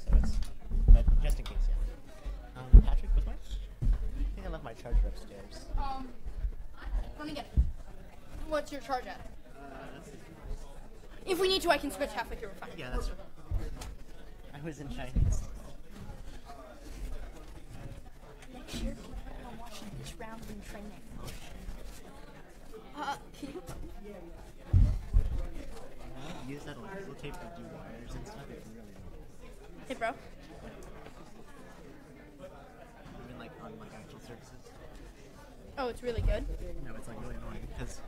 battery, so it's, but just in case, yeah. Patrick, was mine? I think I left my charger upstairs. Let me get it. What's your charge at? If we need to, I can switch halfway through. Fine. Yeah, that's right. I was in Chinese. Make sure people are watching this round in training. Can you? Use that electrical tape to do wires and stuff. It's really annoying. Hey, bro. Even like on like actual surfaces. Oh, it's really good. No, it's like really annoying because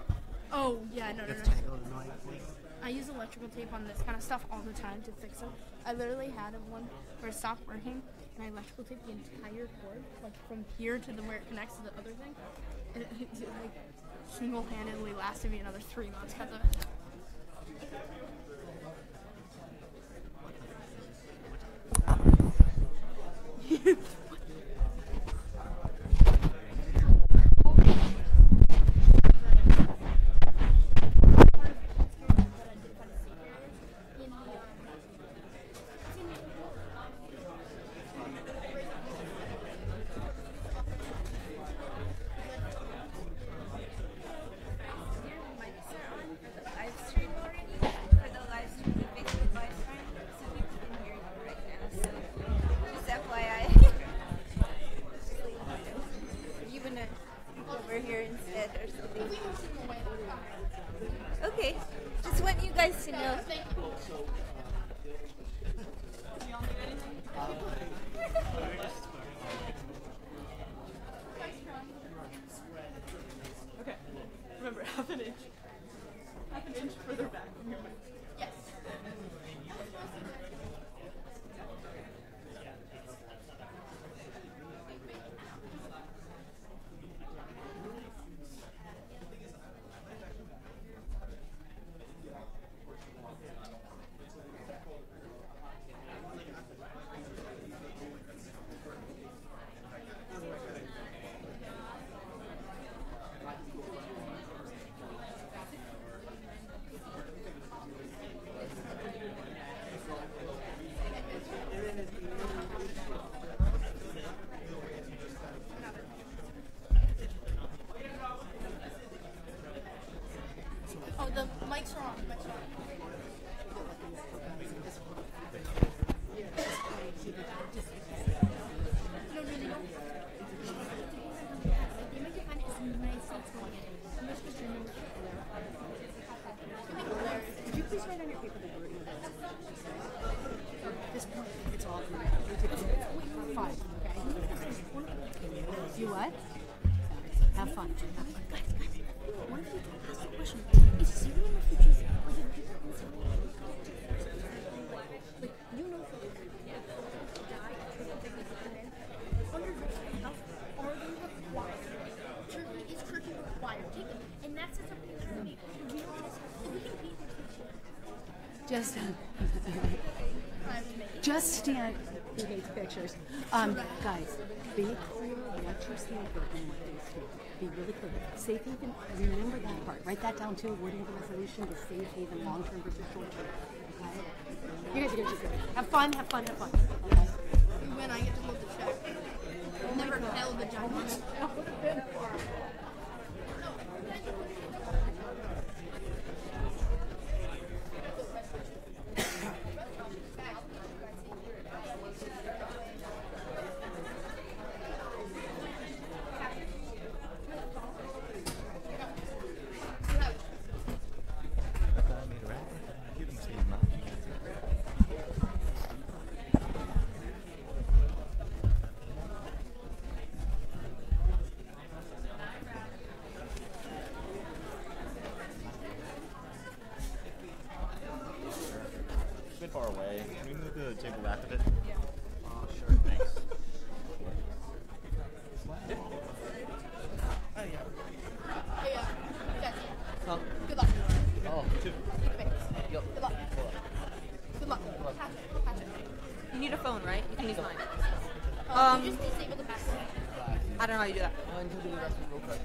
Oh, yeah, no. it's tangled and annoying. I use electrical tape on this kind of stuff all the time to fix it. I literally had one where it stopped working, and I electrical taped the entire cord, like from here to where it connects to the other thing. And it like single-handedly lasted me another 3 months because of it. Okay, just want you guys to know. Okay, remember half an inch further back from your mic. Yes. Oh, the mics are on. Mics are on. No, really don't. They make it find it as nice as going in. I'm just going to remember. Could you please write on your paper the wording of this? At this point, it's all for fun, okay? You what? Have fun. Guys, what if you ask the question? Is zero in the future or the people inside? Like, you know for die, Under health, are they required? Turkey is turkey required. Take it. And that's just something that we realize that we can be just stand. He hates pictures. Guys, be clear what you're saying and what they say. Be really clear. Safe haven, remember that part. Write that down too. Wording the resolution, the safe haven, long term versus short term. Okay? You guys are going to do good. Have fun, have fun, have fun. Okay? when I get to hold the check. I've never held the giant. Far away. Can we move the table back a bit? Yeah. Oh, sure. Thanks. Oh, yeah. Hey, Jesse. Huh? Good luck. Oh, two. Yep. Good luck. Good luck. Patrick. You need a phone, right? You can use mine. You just disable the password. I don't know how you do that. I can do the rest of it real quick.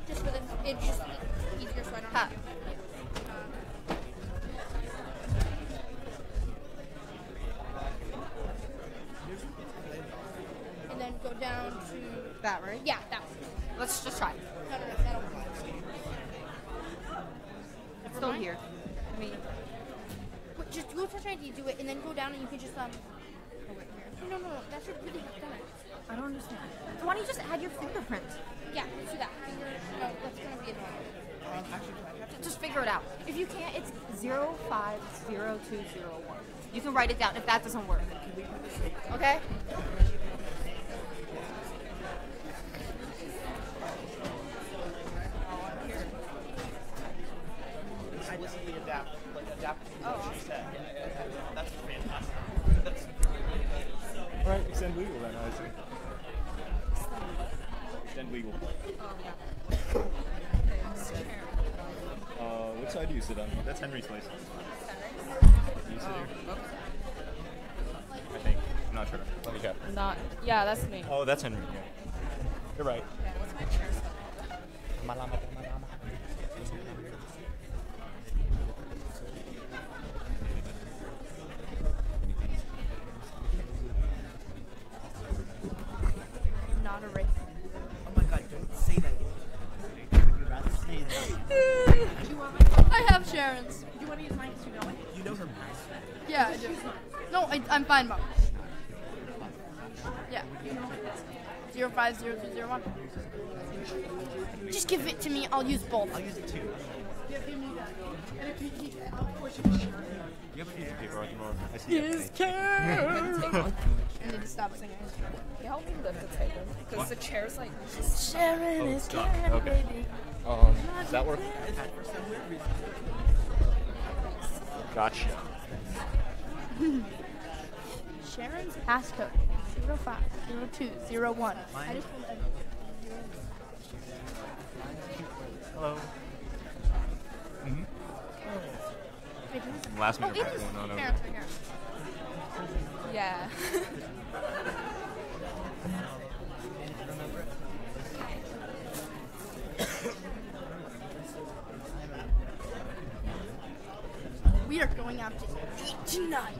Just for the, it's just easier so I don't have to. then go down to That, right? yeah, that one. Let's just try. No, that'll work. It's still here. I mean, Wait, just go touch ID, do it, and then go down and you can just No, that should really have done it. I don't understand. So why don't you just add your fingerprint? Yeah, let's do that. No, that's gonna be annoying. Just figure it out. If you can't, it's 050201. You can write it down if that doesn't work. Okay? I just adapt to what she said. That's fantastic. All right, extend legal then, I see. Extend legal. Which side do you sit on? That's Henry's place. Do you sit here? I think. I'm not sure. Let me check. Yeah, that's me. Oh, that's Henry. Yeah. You're right. Not a race. Oh my god, don't say that. Would you rather say that? I have Sharon's. Do you want to use mine because you know it? You know her math. Yeah, I do. No, I'm fine, Mom. Yeah. 050201. Just give it to me. I'll use both. I'll use it too. Yeah, give me that. And if you I'll force you to share it. You have a piece of paper on the floor. I see it. And then just stop singing. Can you help me lift the table? Because the chair's like... Sharon Oh, is it's done. Karen, Okay. baby. Does that work? Gotcha. Sharon's passcode 050201. I just Hello. Mm-hmm. Wait, who's- Last Oh, minute. it is. No. Sharon's right here. Yeah. We are going out to eat tonight.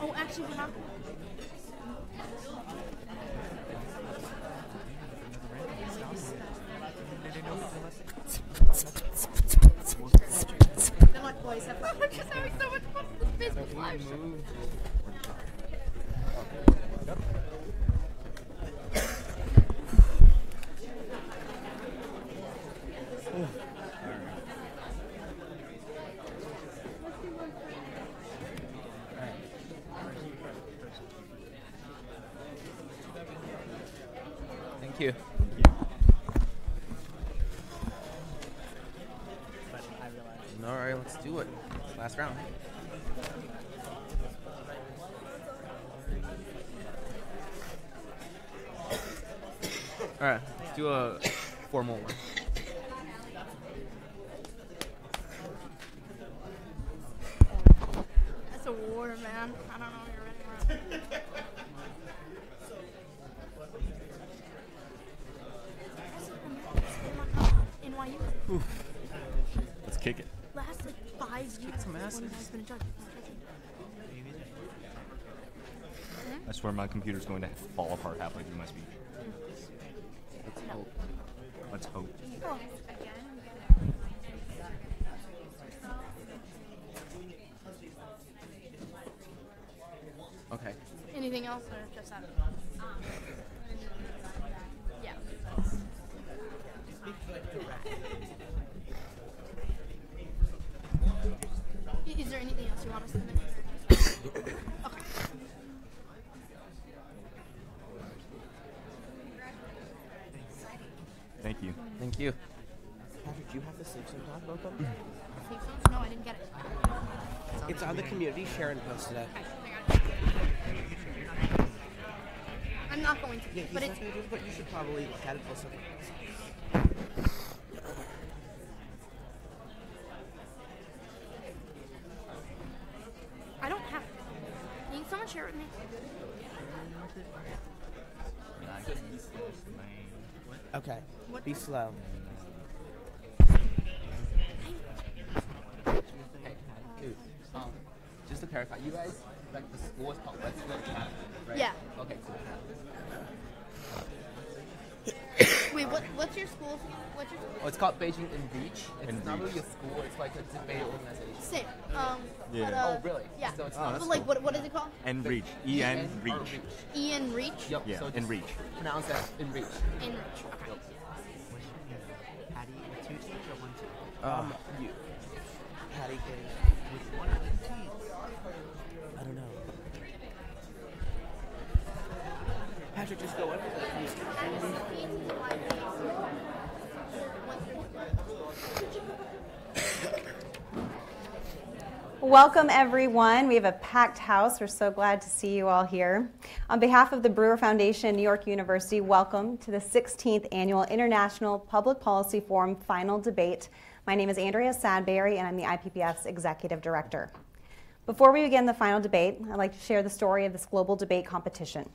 Oh, actually, we're not. Then like boys have I'm just having so much fun with this Facebook Live show. Thank you. But I realized. All right, let's do it. Last round. All right, let's do a formal one. That's a war, man. I don't know if you're ready for it. NYU. Let's kick it. Last like 5 years. some ass. One guy's been a judge. I swear my computer's going to fall apart halfway through my speech. Let's hope. Let's hope. Oh. Okay. Anything else or just that? Yeah. Is there anything else you want us to do? Okay. Thank you. Thank you. Patrick, do you have the sleep symptom about them? Take those? No, I didn't get it. It's on the community. Sharon posted it. Okay, I got it. I'm not going to, Yeah, he's but not it's. gonna do it, but you should probably look at it closer. I don't have. Can someone share it with me? Okay. Be slow. Hey, dude. Just to clarify, you guys like the school is called Westfield Academy, right? Yeah. Okay, cool. Wait, what's your school? What's your Oh, it's called Beijing ENREACH. It's not ENREACH. really a school. It's like a debate organization. Same. Yeah. But, Oh, really? Yeah. So it's Oh, not that's But like, what is it called? ENREACH. ENREACH. ENREACH? Yep. Yeah, So just ENREACH. pronounce that ENREACH. ENREACH. Okay. Patty with 2 T's or 1 T? You. Patty is with 1 or 2 T's. I don't know. Patrick, just go under Welcome, everyone. We have a packed house. We're so glad to see you all here. On behalf of the Brewer Foundation and New York University, welcome to the 16th Annual International Public Policy Forum Final Debate. My name is Andrea Sadberry, and I'm the IPPF's Executive Director. Before we begin the final debate, I'd like to share the story of this global debate competition.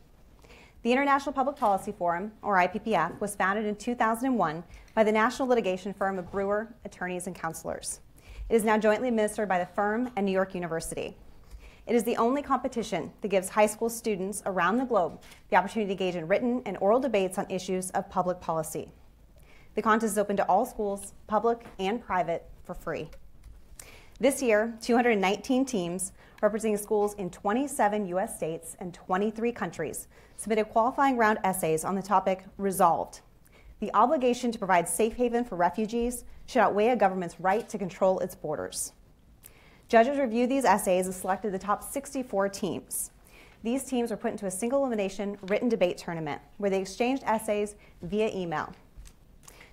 The International Public Policy Forum, or IPPF, was founded in 2001 by the national litigation firm of Brewer, attorneys, and counselors. It is now jointly administered by the firm and New York University. It is the only competition that gives high school students around the globe the opportunity to engage in written and oral debates on issues of public policy. The contest is open to all schools, public and private, for free. This year, 219 teams representing schools in 27 U.S. states and 23 countries submitted qualifying round essays on the topic Resolved. The obligation to provide safe haven for refugees should outweigh a government's right to control its borders. Judges reviewed these essays and selected the top 64 teams. These teams were put into a single elimination written debate tournament where they exchanged essays via email.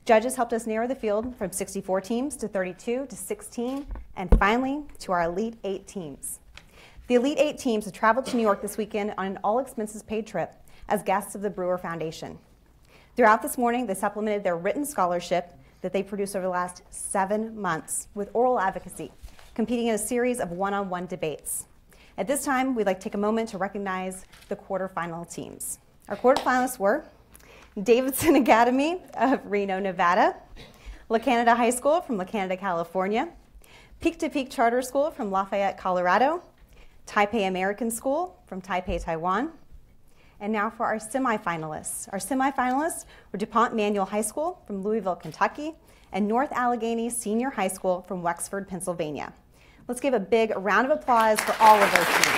Judges helped us narrow the field from 64 teams to 32 to 16, and finally to our Elite 8 teams. The Elite 8 teams have traveled to New York this weekend on an all-expenses-paid trip as guests of the Brewer Foundation. Throughout this morning, they supplemented their written scholarship that they produced over the last 7 months with oral advocacy, competing in a series of one-on-one debates. At this time, we'd like to take a moment to recognize the quarterfinal teams. Our quarterfinalists were Davidson Academy of Reno, Nevada, La Canada High School from La Canada, California, Peak to Peak Charter School from Lafayette, Colorado, Taipei American School from Taipei, Taiwan. And now for our semifinalists. Our semifinalists were DuPont Manual High School from Louisville, Kentucky, and North Allegheny Senior High School from Wexford, Pennsylvania. Let's give a big round of applause for all of those teams.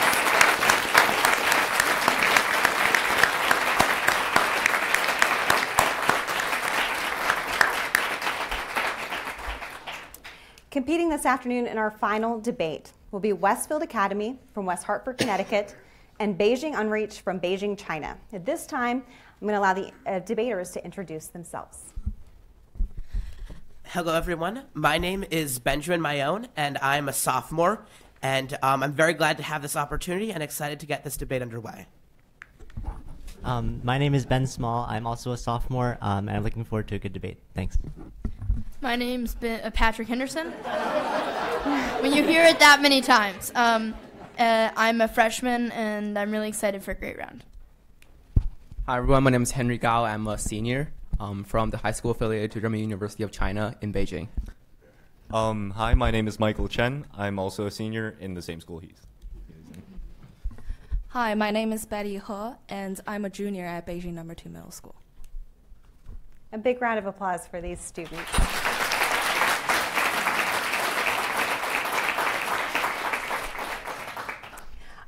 Competing this afternoon in our final debate will be Westfield Academy from West Hartford, Connecticut, and Beijing ENREACH from Beijing, China. At this time, I'm going to allow the debaters to introduce themselves. Hello, everyone. My name is Benjamin Mayone, and I'm a sophomore. And I'm very glad to have this opportunity and excited to get this debate underway. My name is Ben Small. I'm also a sophomore, and I'm looking forward to a good debate. Thanks. My name's Patrick Henderson. When you hear it that many times. I'm a freshman, and I'm really excited for a great round. Hi, everyone. My name is Henry Gao. I'm a senior from the high school affiliated to German University of China in Beijing. Hi, my name is Michael Chen. I'm also a senior in the same school he's in. Hi, my name is Betty He, and I'm a junior at Beijing No. 2 Middle School. A big round of applause for these students.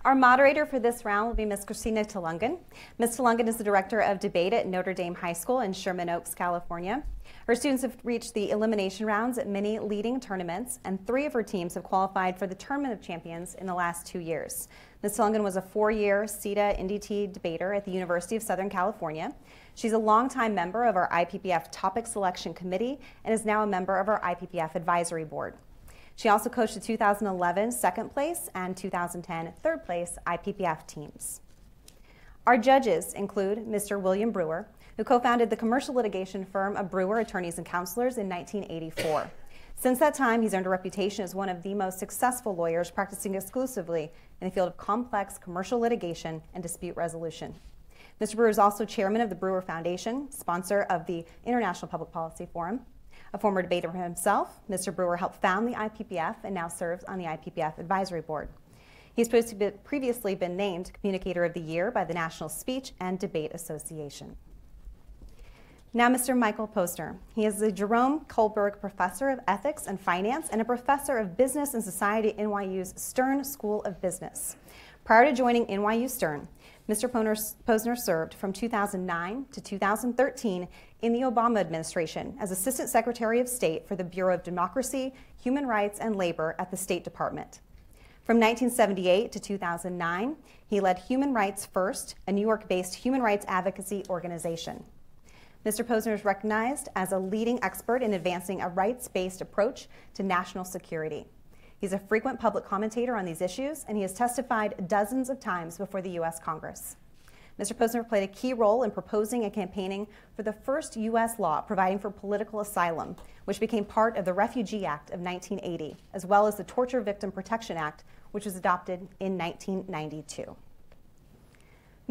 Our moderator for this round will be Ms. Christina Tulungan. Ms. Tulungan is the Director of Debate at Notre Dame High School in Sherman Oaks, California. Her students have reached the elimination rounds at many leading tournaments, and 3 of her teams have qualified for the Tournament of Champions in the last 2 years. Ms. Tulungan was a 4-year CETA NDT debater at the University of Southern California. She's a longtime member of our IPPF Topic Selection Committee and is now a member of our IPPF Advisory Board. She also coached the 2011 second place and 2010 third place IPPF teams. Our judges include Mr. William Brewer, who co-founded the commercial litigation firm of Brewer Attorneys and Counselors in 1984. Since that time, he's earned a reputation as one of the most successful lawyers practicing exclusively in the field of complex commercial litigation and dispute resolution. Mr. Brewer is also chairman of the Brewer Foundation, sponsor of the International Public Policy Forum. A former debater himself, Mr. Brewer helped found the IPPF and now serves on the IPPF Advisory Board. He's previously been named Communicator of the Year by the National Speech and Debate Association. Now, Mr. Michael Posner. He is the Jerome Kohlberg Professor of Ethics and Finance and a Professor of Business and Society at NYU's Stern School of Business. Prior to joining NYU Stern, Mr. Posner served from 2009 to 2013 in the Obama administration as Assistant Secretary of State for the Bureau of Democracy, Human Rights, and Labor at the State Department. From 1978 to 2009, he led Human Rights First, a New York-based human rights advocacy organization. Mr. Posner is recognized as a leading expert in advancing a rights-based approach to national security. He's a frequent public commentator on these issues, and he has testified dozens of times before the U.S. Congress. Mr. Posner played a key role in proposing and campaigning for the first U.S. law providing for political asylum, which became part of the Refugee Act of 1980, as well as the Torture Victim Protection Act, which was adopted in 1992.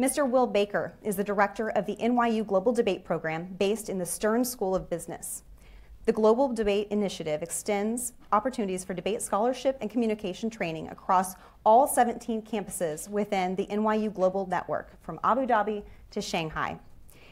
Mr. Will Baker is the director of the NYU Global Debate Program based in the Stern School of Business. The Global Debate Initiative extends opportunities for debate scholarship and communication training across all 17 campuses within the NYU Global Network, from Abu Dhabi to Shanghai.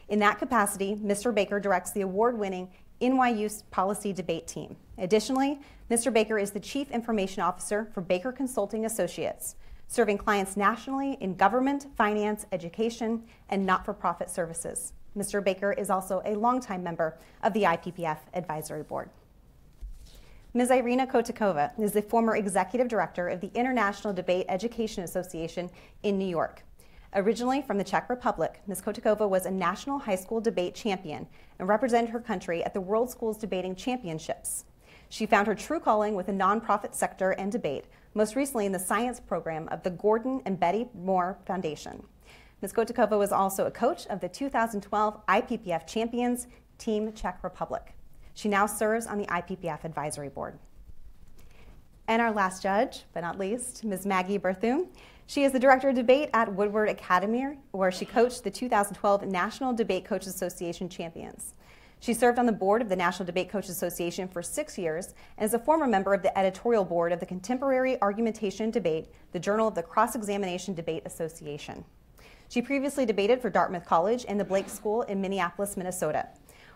In that capacity, Mr. Baker directs the award-winning NYU Policy Debate Team. Additionally, Mr. Baker is the Chief Information Officer for Baker Consulting Associates, serving clients nationally in government, finance, education, and not-for-profit services. Mr. Baker is also a longtime member of the IPPF Advisory Board. Ms. Irina Kotikova is the former executive director of the International Debate Education Association in New York. Originally from the Czech Republic, Ms. Kotikova was a national high school debate champion and represented her country at the World Schools Debating Championships. She found her true calling with the nonprofit sector and debate, most recently in the science program of the Gordon and Betty Moore Foundation. Ms. Kotikova was also a coach of the 2012 IPPF Champions Team Czech Republic. She now serves on the IPPF Advisory Board. And our last judge, but not least, Ms. Maggie Berthum. She is the Director of Debate at Woodward Academy, where she coached the 2012 National Debate Coaches Association Champions. She served on the board of the National Debate Coaches Association for 6 years and is a former member of the editorial board of the Contemporary Argumentation Debate, the Journal of the Cross-Examination Debate Association. She previously debated for Dartmouth College and the Blake School in Minneapolis, Minnesota.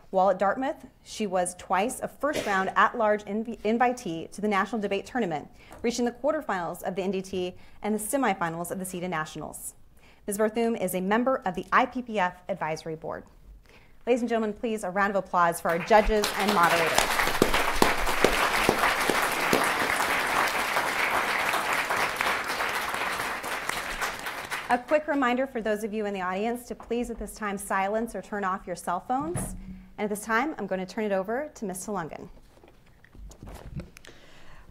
While at Dartmouth, she was twice a first-round at-large invitee to the National Debate Tournament, reaching the quarterfinals of the NDT and the semifinals of the CETA Nationals. Ms. Berthum is a member of the IPPF Advisory Board. Ladies and gentlemen, please a round of applause for our judges and moderators. A quick reminder for those of you in the audience to please at this time silence or turn off your cell phones. And at this time, I'm going to turn it over to Ms. Tulungan.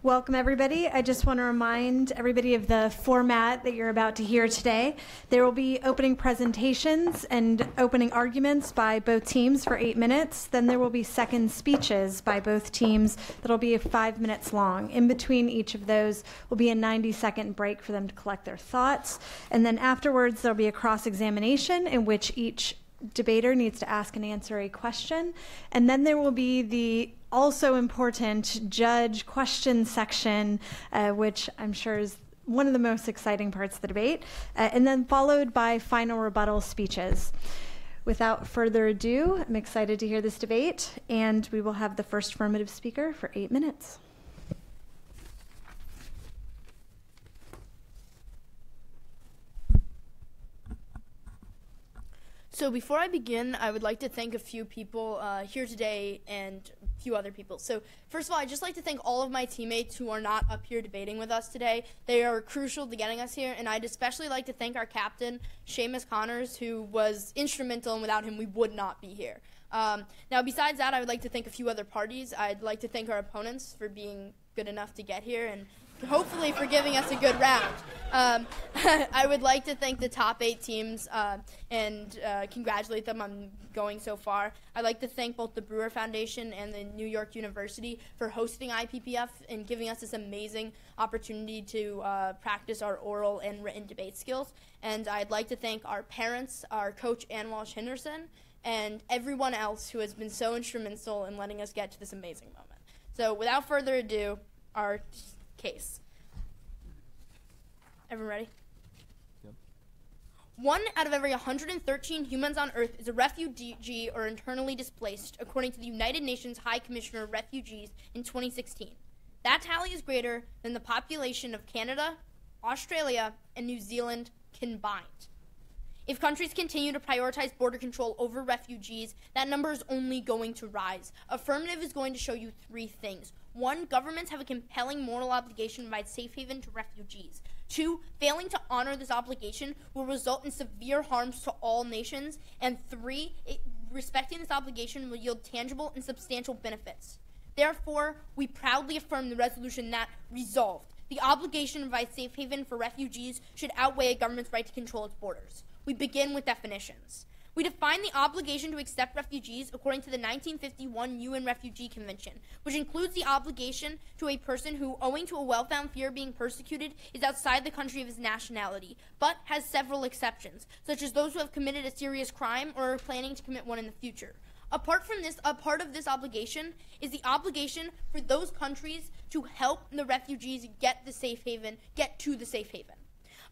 Welcome, everybody. I just want to remind everybody of the format that you're about to hear today. There will be opening presentations and opening arguments by both teams for 8 minutes. Then there will be second speeches by both teams that will be 5 minutes long. In between each of those will be a 90-second break for them to collect their thoughts. And then afterwards, there'll be a cross-examination in which each debater needs to ask and answer a question. And then there will be the also important judge question section, which I'm sure is one of the most exciting parts of the debate, and then followed by final rebuttal speeches. Without further ado, I'm excited to hear this debate, and we will have the first affirmative speaker for 8 minutes. So before I begin, I would like to thank a few people here today and a few other people. So first of all, I'd just like to thank all of my teammates who are not up here debating with us today. They are crucial to getting us here, and I'd especially like to thank our captain, Seamus Connors, who was instrumental, and without him, we would not be here. Now, besides that, I would like to thank a few other parties. I'd like to thank our opponents for being good enough to get here, and hopefully for giving us a good round. I would like to thank the top 8 teams and congratulate them on going so far. I'd like to thank both the Brewer Foundation and the New York University for hosting IPPF and giving us this amazing opportunity to practice our oral and written debate skills. And I'd like to thank our parents, our coach, Ann Walsh-Henderson, and everyone else who has been so instrumental in letting us get to this amazing moment. So without further ado, our case. Everyone ready? Yep. 1 out of every 113 humans on Earth is a refugee or internally displaced, according to the United Nations High Commissioner of Refugees in 2016. That tally is greater than the population of Canada, Australia, and New Zealand combined. If countries continue to prioritize border control over refugees, that number is only going to rise. Affirmative is going to show you 3 things. 1, governments have a compelling moral obligation to provide safe haven to refugees. 2, failing to honor this obligation will result in severe harms to all nations. And 3, respecting this obligation will yield tangible and substantial benefits. Therefore, we proudly affirm the resolution that, resolved, the obligation to provide safe haven for refugees should outweigh a government's right to control its borders. We begin with definitions. We define the obligation to accept refugees according to the 1951 UN Refugee Convention, which includes the obligation to a person who, owing to a well-founded fear of being persecuted, is outside the country of his nationality, but has several exceptions, such as those who have committed a serious crime or are planning to commit one in the future. Apart from this, a part of this obligation is the obligation for those countries to help the refugees get to the safe haven.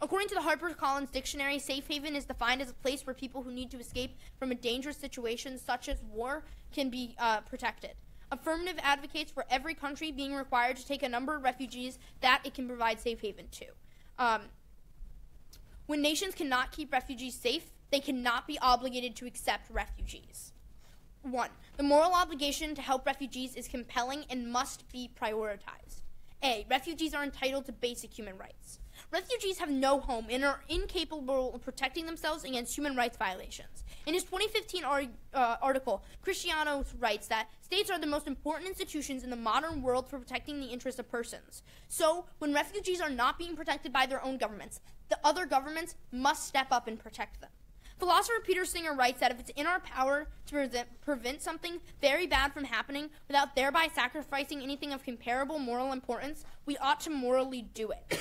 According to the HarperCollins Dictionary, safe haven is defined as a place where people who need to escape from a dangerous situation, such as war, can be protected. Affirmative advocates for every country being required to take a number of refugees that it can provide safe haven to. When nations cannot keep refugees safe, they cannot be obligated to accept refugees. 1. The moral obligation to help refugees is compelling and must be prioritized. A. Refugees are entitled to basic human rights. Refugees have no home and are incapable of protecting themselves against human rights violations. In his 2015 article, Cristiano writes that states are the most important institutions in the modern world for protecting the interests of persons. So, when refugees are not being protected by their own governments, the other governments must step up and protect them. Philosopher Peter Singer writes that if it's in our power to prevent something very bad from happening without thereby sacrificing anything of comparable moral importance, we ought to morally do it.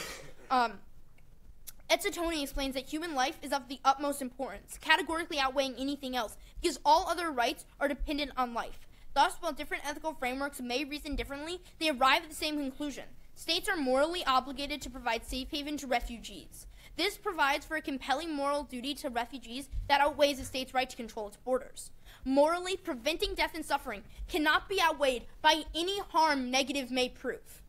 Etzatoni explains that human life is of the utmost importance, categorically outweighing anything else, because all other rights are dependent on life. Thus, while different ethical frameworks may reason differently, they arrive at the same conclusion. States are morally obligated to provide safe haven to refugees. This provides for a compelling moral duty to refugees that outweighs a state's right to control its borders. Morally, preventing death and suffering cannot be outweighed by any harm negative may prove.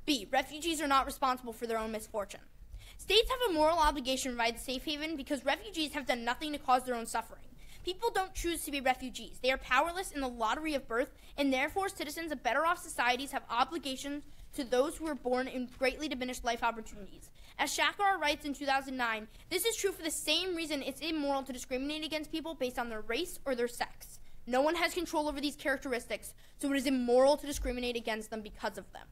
B. Refugees are not responsible for their own misfortune. States have a moral obligation to provide safe haven because refugees have done nothing to cause their own suffering. People don't choose to be refugees. They are powerless in the lottery of birth, and therefore citizens of better-off societies have obligations to those who are born in greatly diminished life opportunities. As Shakar writes in 2009, this is true for the same reason it's immoral to discriminate against people based on their race or their sex. No one has control over these characteristics, so it is immoral to discriminate against them because of them.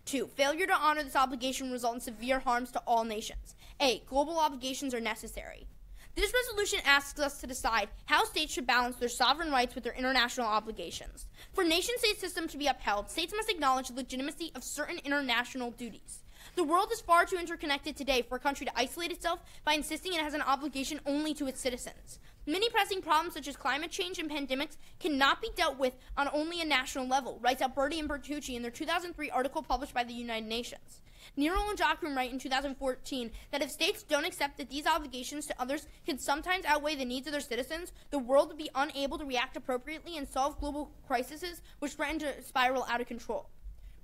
2. Failure to honor this obligation will result in severe harms to all nations. A. Global obligations are necessary. This resolution asks us to decide how states should balance their sovereign rights with their international obligations. For nation-state system to be upheld, states must acknowledge the legitimacy of certain international duties. The world is far too interconnected today for a country to isolate itself by insisting it has an obligation only to its citizens. Many pressing problems such as climate change and pandemics cannot be dealt with on only a national level, writes Alberti and Bertucci in their 2003 article published by the United Nations. Nero and Jacqueline write in 2014 that if states don't accept that these obligations to others can sometimes outweigh the needs of their citizens, the world would be unable to react appropriately and solve global crises which threaten to spiral out of control.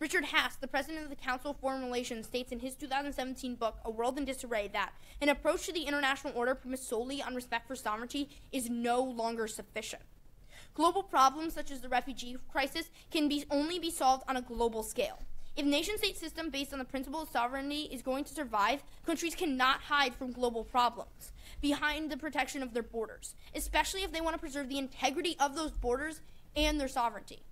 Richard Haas, the president of the Council of Foreign Relations, states in his 2017 book, A World in Disarray, that an approach to the international order premised solely on respect for sovereignty is no longer sufficient. Global problems such as the refugee crisis can only be solved on a global scale. If nation-state system based on the principle of sovereignty is going to survive, countries cannot hide from global problems behind the protection of their borders, especially if they want to preserve the integrity of those borders and their sovereignty.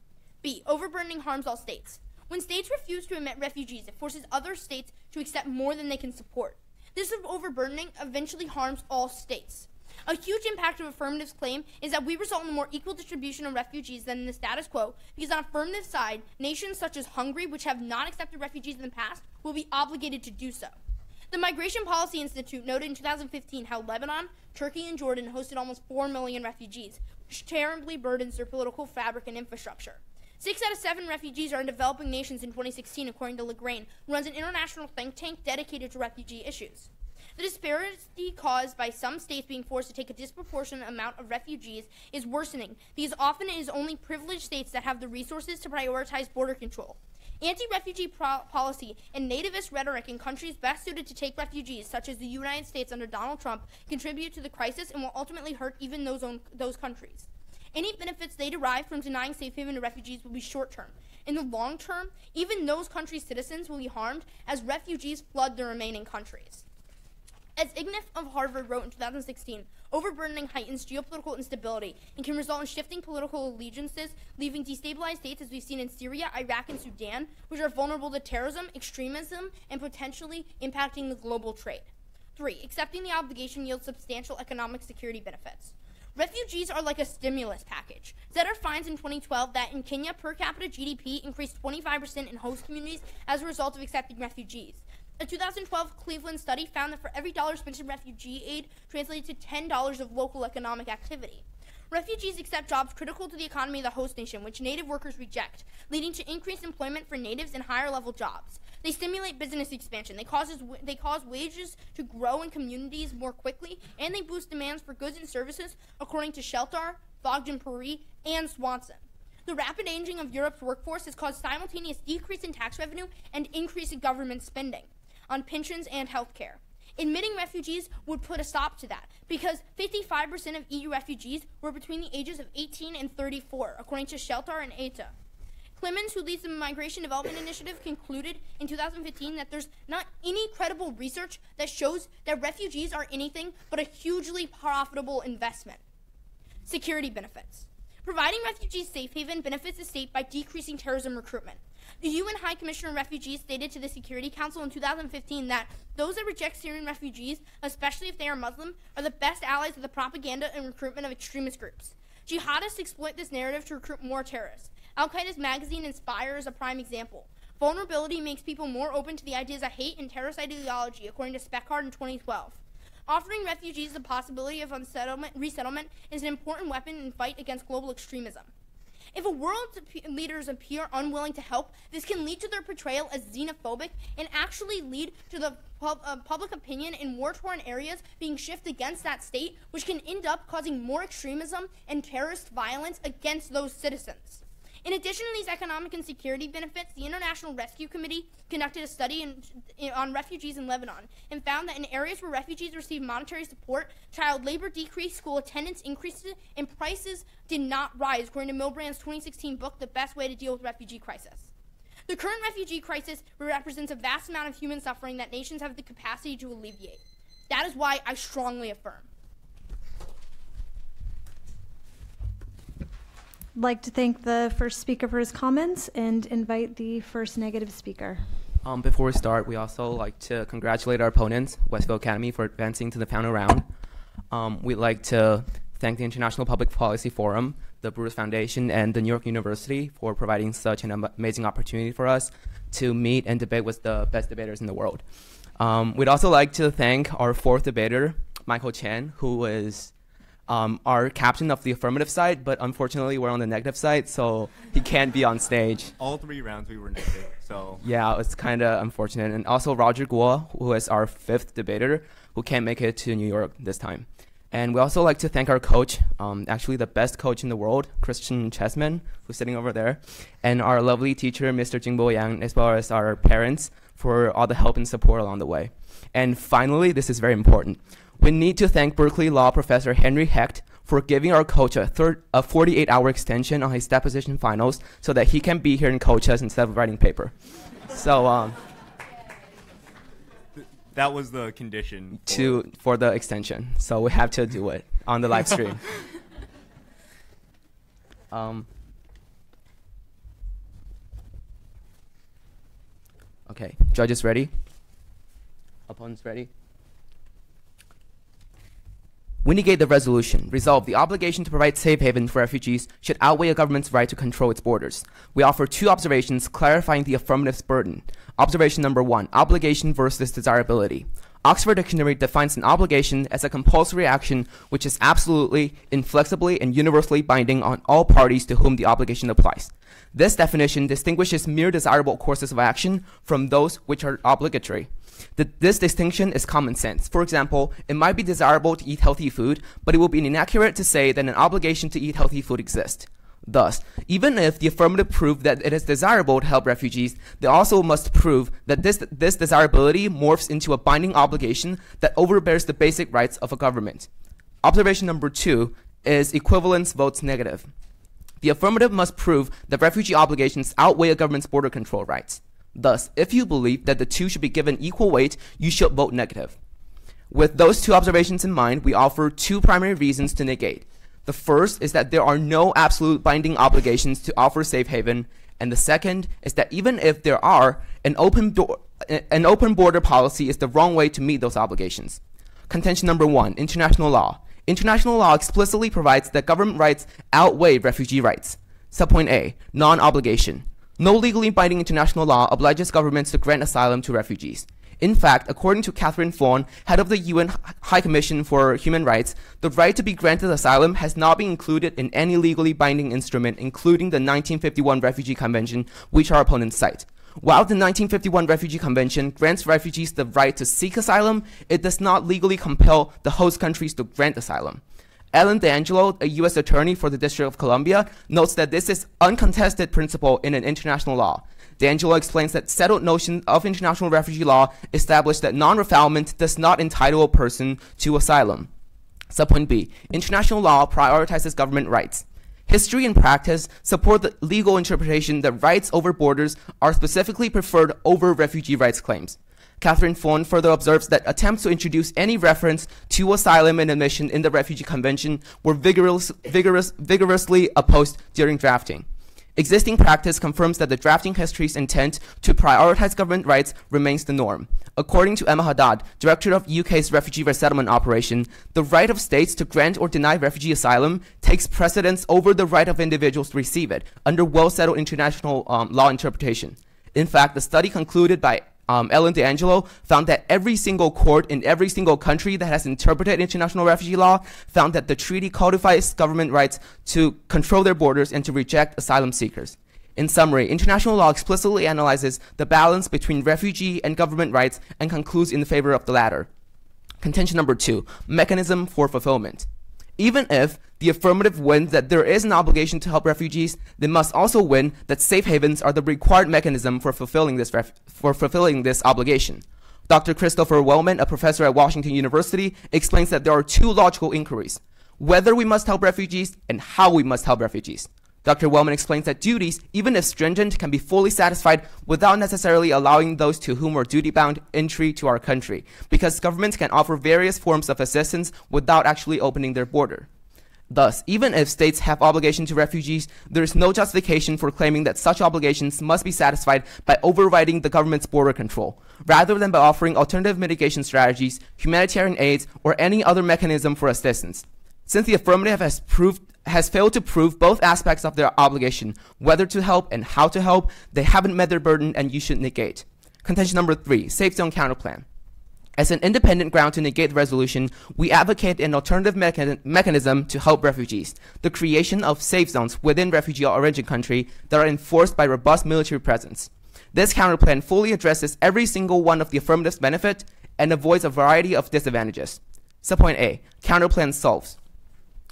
B. Overburdening harms all states. When states refuse to admit refugees, it forces other states to accept more than they can support. This overburdening eventually harms all states. A huge impact of Affirmative's claim is that we result in a more equal distribution of refugees than in the status quo, because on Affirmative's side, nations such as Hungary, which have not accepted refugees in the past, will be obligated to do so. The Migration Policy Institute noted in 2015 how Lebanon, Turkey, and Jordan hosted almost 4 million refugees, which terribly burdens their political fabric and infrastructure. 6 out of 7 refugees are in developing nations in 2016, according to Lagrange, who runs an international think tank dedicated to refugee issues. The disparity caused by some states being forced to take a disproportionate amount of refugees is worsening, because often it is only privileged states that have the resources to prioritize border control. Anti-refugee policy and nativist rhetoric in countries best suited to take refugees, such as the United States under Donald Trump, contribute to the crisis and will ultimately hurt even those countries. Any benefits they derive from denying safe haven to refugees will be short-term. In the long term, even those countries' citizens will be harmed as refugees flood the remaining countries. As Ignaf of Harvard wrote in 2016, overburdening heightens geopolitical instability and can result in shifting political allegiances, leaving destabilized states as we've seen in Syria, Iraq, and Sudan, which are vulnerable to terrorism, extremism, and potentially impacting the global trade. 3. Accepting the obligation yields substantial economic security benefits. Refugees are like a stimulus package. Zetter finds in 2012 that in Kenya, per capita GDP increased 25% in host communities as a result of accepting refugees. A 2012 Cleveland study found that for every dollar spent in refugee aid translated to $10 of local economic activity. Refugees accept jobs critical to the economy of the host nation, which native workers reject, leading to increased employment for natives and higher-level jobs. They stimulate business expansion. They cause wages to grow in communities more quickly, and they boost demands for goods and services, according to Sheltar, Bogdan-Puri, and Swanson. The rapid aging of Europe's workforce has caused simultaneous decrease in tax revenue and increase in government spending on pensions and health care. Admitting refugees would put a stop to that, because 55% of EU refugees were between the ages of 18 and 34, according to Sheltar and ETA. Clemens, who leads the Migration Development Initiative, concluded in 2015 that there's not any credible research that shows that refugees are anything but a hugely profitable investment. Security benefits. Providing refugees safe haven benefits the state by decreasing terrorism recruitment. The UN High Commissioner on Refugees stated to the Security Council in 2015 that those that reject Syrian refugees, especially if they are Muslim, are the best allies of the propaganda and recruitment of extremist groups. Jihadists exploit this narrative to recruit more terrorists. Al-Qaeda's magazine Inspire is a prime example. Vulnerability makes people more open to the ideas of hate and terrorist ideology, according to Speckhardt in 2012. Offering refugees the possibility of resettlement is an important weapon in the fight against global extremism. If a world's leaders appear unwilling to help, this can lead to their portrayal as xenophobic and actually lead to the public opinion in war-torn areas being shifted against that state, which can end up causing more extremism and terrorist violence against those citizens. In addition to these economic and security benefits, the International Rescue Committee conducted a study on refugees in Lebanon and found that in areas where refugees receive monetary support, child labor decreased, school attendance increased, and prices did not rise, according to Milbrand's 2016 book, The Best Way to Deal with Refugee Crisis. The current refugee crisis represents a vast amount of human suffering that nations have the capacity to alleviate. That is why I strongly affirm. I'd like to thank the first speaker for his comments and invite the first negative speaker. Before we start, we also like to congratulate our opponents, Westfield Academy, for advancing to the final round. We'd like to thank the International Public Policy Forum, the Brewers Foundation, and the New York University for providing such an amazing opportunity for us to meet and debate with the best debaters in the world. We'd also like to thank our fourth debater, Michael Chen, who is our captain of the affirmative side, but unfortunately we're on the negative side, so he can't be on stage. All 3 rounds we were negative, so. Yeah, it's kind of unfortunate. And also Roger Guo, who is our fifth debater, who can't make it to New York this time. And we also like to thank our coach, actually the best coach in the world, Christian Chessman, who's sitting over there, and our lovely teacher, Mr. Jingbo Yang, as well as our parents for all the help and support along the way. And finally, this is very important. We need to thank Berkeley Law Professor Henry Hecht for giving our coach a 48-hour extension on his deposition finals so that he can be here and coach us instead of writing paper. So that was the condition for the extension. So we have to do it on the live stream. Okay, judges ready? Opponents ready? We negate the resolution. Resolve, the obligation to provide safe haven for refugees should outweigh a government's right to control its borders. We offer 2 observations clarifying the affirmative's burden. Observation number 1, obligation versus desirability. Oxford Dictionary defines an obligation as a compulsory action which is absolutely, inflexibly, and universally binding on all parties to whom the obligation applies. This definition distinguishes mere desirable courses of action from those which are obligatory. This distinction is common sense. For example, it might be desirable to eat healthy food, but it will be inaccurate to say that an obligation to eat healthy food exists. Thus, even if the affirmative prove that it is desirable to help refugees, they also must prove that this desirability morphs into a binding obligation that overbears the basic rights of a government. Observation number 2 is equivalence votes negative. The affirmative must prove that refugee obligations outweigh a government's border control rights. Thus, if you believe that the two should be given equal weight, you should vote negative. With those two observations in mind, we offer two primary reasons to negate. The first is that there are no absolute binding obligations to offer safe haven, and the second is that even if there are, an open border policy is the wrong way to meet those obligations. Contention number 1, international law. International law explicitly provides that government rights outweigh refugee rights. Subpoint A, non-obligation. No legally binding international law obliges governments to grant asylum to refugees. In fact, according to Catherine Vaughan, head of the UN High Commission for Human Rights, the right to be granted asylum has not been included in any legally binding instrument, including the 1951 Refugee Convention, which our opponents cite. While the 1951 Refugee Convention grants refugees the right to seek asylum, it does not legally compel the host countries to grant asylum. Ellen DeAngelo, a U.S. attorney for the District of Columbia, notes that this is uncontested principle in an international law. DeAngelo explains that settled notions of international refugee law establish that non-refoulement does not entitle a person to asylum. Subpoint B, international law prioritizes government rights. History and practice support the legal interpretation that rights over borders are specifically preferred over refugee rights claims. Catherine Vaughan further observes that attempts to introduce any reference to asylum and admission in the Refugee Convention were vigorously opposed during drafting. Existing practice confirms that the drafting history's intent to prioritize government rights remains the norm. According to Emma Haddad, director of UK's refugee resettlement operation, the right of states to grant or deny refugee asylum takes precedence over the right of individuals to receive it under well-settled international law interpretation. In fact, the study concluded by Ellen DeAngelo found that every single court in every single country that has interpreted international refugee law found that the treaty codifies government rights to control their borders and to reject asylum seekers. In summary, international law explicitly analyzes the balance between refugee and government rights and concludes in favor of the latter. Contention number 2, mechanism for fulfillment. Even if the affirmative wins that there is an obligation to help refugees, they must also win that safe havens are the required mechanism for fulfilling this obligation. Dr. Christopher Wellman, a professor at Washington University, explains that there are two logical inquiries: whether we must help refugees and how we must help refugees. Dr. Wellman explains that duties, even if stringent, can be fully satisfied without necessarily allowing those to whom are duty-bound entry to our country, because governments can offer various forms of assistance without actually opening their border. Thus, even if states have obligation to refugees, there is no justification for claiming that such obligations must be satisfied by overriding the government's border control, rather than by offering alternative mitigation strategies, humanitarian aids, or any other mechanism for assistance. Since the affirmative has failed to prove both aspects of their obligation, whether to help and how to help, they haven't met their burden and you should negate. Contention number 3, safe zone counterplan. As an independent ground to negate the resolution, we advocate an alternative mechanism to help refugees, the creation of safe zones within refugee origin country that are enforced by robust military presence. This counterplan fully addresses every single one of the affirmative's benefit and avoids a variety of disadvantages. Subpoint A, counterplan solves.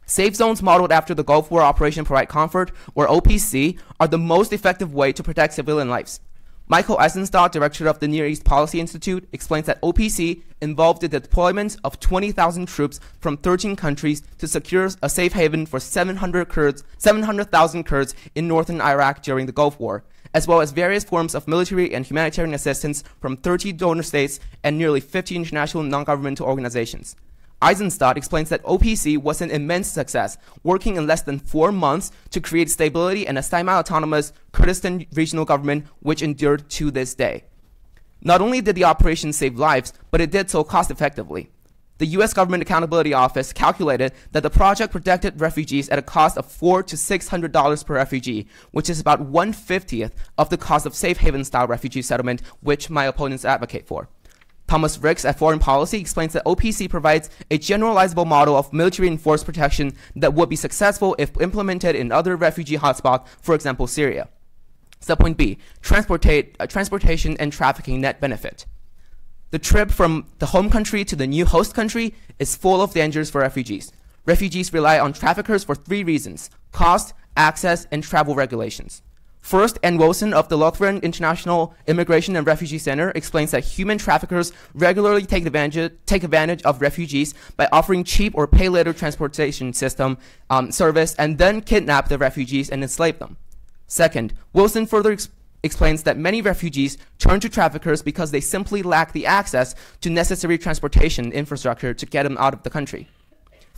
Safe zones modeled after the Gulf War Operation Provide Comfort, or OPC, are the most effective way to protect civilian lives. Michael Eisenstadt, director of the Near East Policy Institute, explains that OPC involved the deployment of 20,000 troops from 13 countries to secure a safe haven for 700,000 Kurds in northern Iraq during the Gulf War, as well as various forms of military and humanitarian assistance from 30 donor states and nearly 50 international non-governmental organizations. Eisenstadt explains that OPC was an immense success, working in less than 4 months to create stability and a semi-autonomous Kurdistan regional government which endured to this day. Not only did the operation save lives, but it did so cost-effectively. The U.S. Government Accountability Office calculated that the project protected refugees at a cost of $400 to $600 per refugee, which is about 1/50th of the cost of safe haven-style refugee settlement, which my opponents advocate for. Thomas Ricks at Foreign Policy explains that OPC provides a generalizable model of military enforced protection that would be successful if implemented in other refugee hotspots, for example, Syria. Subpoint B, transportation and trafficking net benefit. The trip from the home country to the new host country is full of dangers for refugees. Refugees rely on traffickers for 3 reasons: cost, access, and travel regulations. First, Ann Wilson of the Lutheran International Immigration and Refugee Center explains that human traffickers regularly take advantage of refugees by offering cheap or pay later transportation system service and then kidnap the refugees and enslave them. Second, Wilson further explains that many refugees turn to traffickers because they simply lack the access to necessary transportation infrastructure to get them out of the country.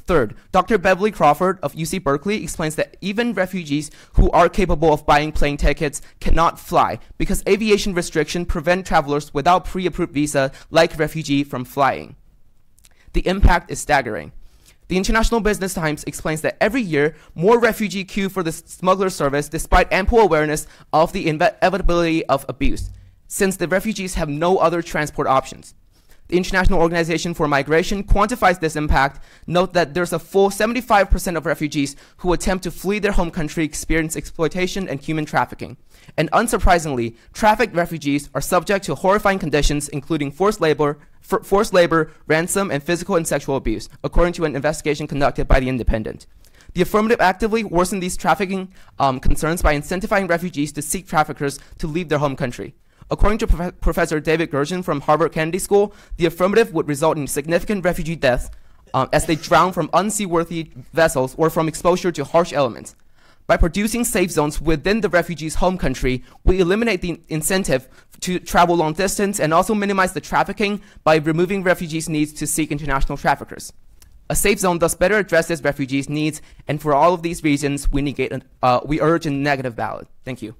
Third, Dr. Beverly Crawford of UC Berkeley explains that even refugees who are capable of buying plane tickets cannot fly because aviation restrictions prevent travelers without pre-approved visa like refugee from flying. The impact is staggering. The International Business Times explains that every year, more refugees queue for the smuggler service despite ample awareness of the inevitability of abuse, since the refugees have no other transport options. The International Organization for Migration quantifies this impact. Note that there's a full 75% of refugees who attempt to flee their home country experience exploitation and human trafficking. And unsurprisingly, trafficked refugees are subject to horrifying conditions, including forced labor, ransom, and physical and sexual abuse, according to an investigation conducted by The Independent. The affirmative actively worsen these trafficking concerns by incentivizing refugees to seek traffickers to leave their home country. According to Professor David Gergen from Harvard Kennedy School, the affirmative would result in significant refugee deaths as they drown from unseaworthy vessels or from exposure to harsh elements. By producing safe zones within the refugee's home country, we eliminate the incentive to travel long distance and also minimize the trafficking by removing refugees' needs to seek international traffickers. A safe zone thus better addresses refugees' needs, and for all of these reasons, we urge a negative ballot. Thank you.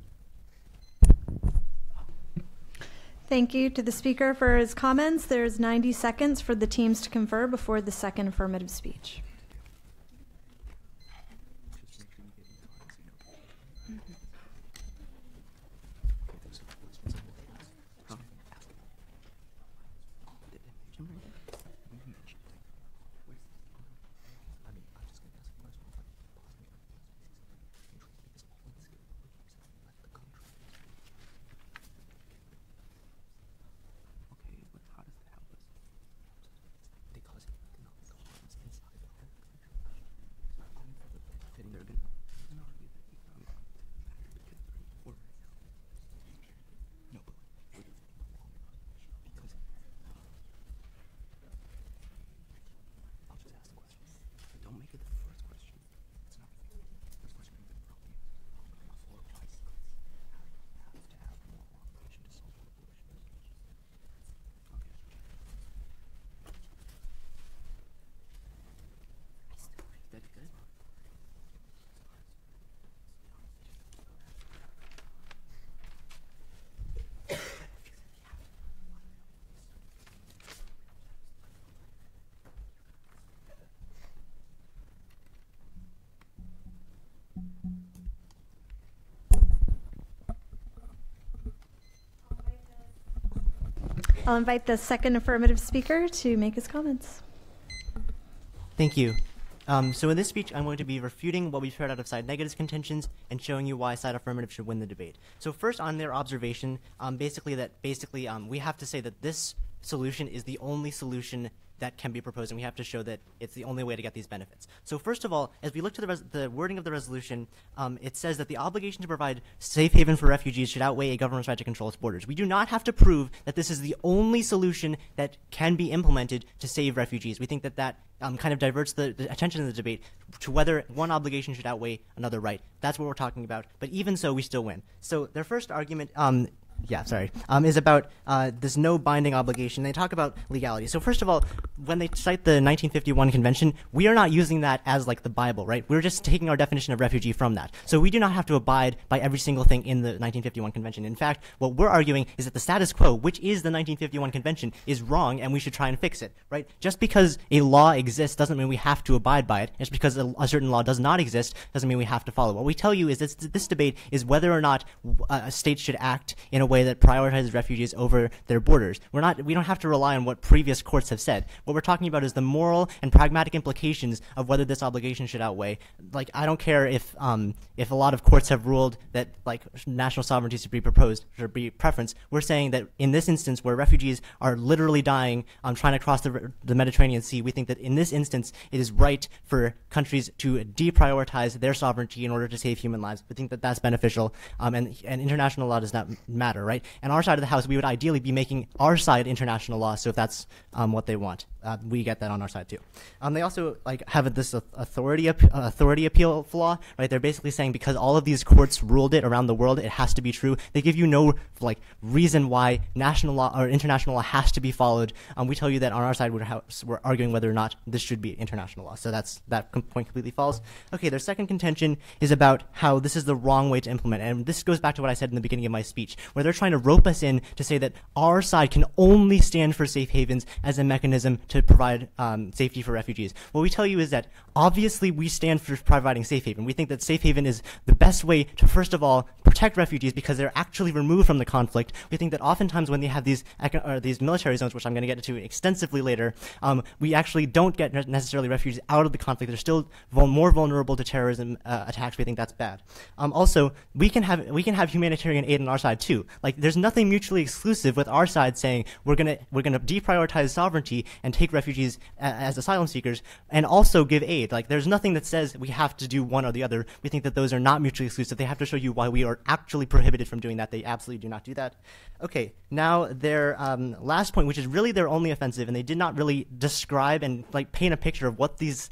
Thank you to the speaker for his comments. There's 90 seconds for the teams to confer before the second affirmative speech. I'll invite the second affirmative speaker to make his comments. Thank you. So in this speech, I'm going to be refuting what we've heard out of side negative's contentions and showing you why side affirmative should win the debate. So first, on their observation, we have to say that this solution is the only solution that can be proposed, and we have to show that it's the only way to get these benefits. So first of all, as we look to the wording of the resolution, it says that the obligation to provide safe haven for refugees should outweigh a government's right to control its borders. We do not have to prove that this is the only solution that can be implemented to save refugees. We think that that kind of diverts the attention of the debate to whether one obligation should outweigh another right. That's what we're talking about. But even so, we still win. So their first argument is about this no binding obligation. They talk about legality. So first of all, when they cite the 1951 convention, we are not using that as like the Bible, right? We're just taking our definition of refugee from that. So we do not have to abide by every single thing in the 1951 convention. In fact, what we're arguing is that the status quo, which is the 1951 convention, is wrong and we should try and fix it, right? Just because a law exists doesn't mean we have to abide by it. Just because a certain law does not exist doesn't mean we have to follow. What we tell you is that this debate is whether or not states should act in a way that prioritizes refugees over their borders. We don't have to rely on what previous courts have said. What we're talking about is the moral and pragmatic implications of whether this obligation should outweigh. Like, I don't care if a lot of courts have ruled that like national sovereignty should be preference. We're saying that in this instance where refugees are literally dying trying to cross the Mediterranean Sea, we think that in this instance it is right for countries to deprioritize their sovereignty in order to save human lives. We think that that's beneficial, and international law does not matter, right? And our side of the house, we would ideally be making our side international law, so if that's what they want, we get that on our side too. They also like have this authority appeal flaw, right? They're basically saying because all of these courts ruled it around the world, it has to be true. They give you no like reason why national law or international law has to be followed. We tell you that on our side we're arguing whether or not this should be international law. So that point completely falls. Okay, their second contention is about how this is the wrong way to implement, and this goes back to what I said in the beginning of my speech, where they're trying to rope us in to say that our side can only stand for safe havens as a mechanism to provide safety for refugees. What we tell you is that obviously we stand for providing safe haven. We think that safe haven is the best way to, first of all, protect refugees because they're actually removed from the conflict. We think that oftentimes when they have these military zones, which I'm going to get into extensively later, we actually don't get necessarily refugees out of the conflict. They're still more vulnerable to terrorism attacks. We think that's bad. Also, we can have humanitarian aid on our side too. Like, there's nothing mutually exclusive with our side saying we're gonna deprioritize sovereignty and take refugees as asylum seekers and also give aid. Like, there's nothing that says we have to do one or the other. We think that those are not mutually exclusive. They have to show you why we are actually prohibited from doing that. They absolutely do not do that. Okay, now their last point, which is really their only offensive, and they did not really describe and like paint a picture of what these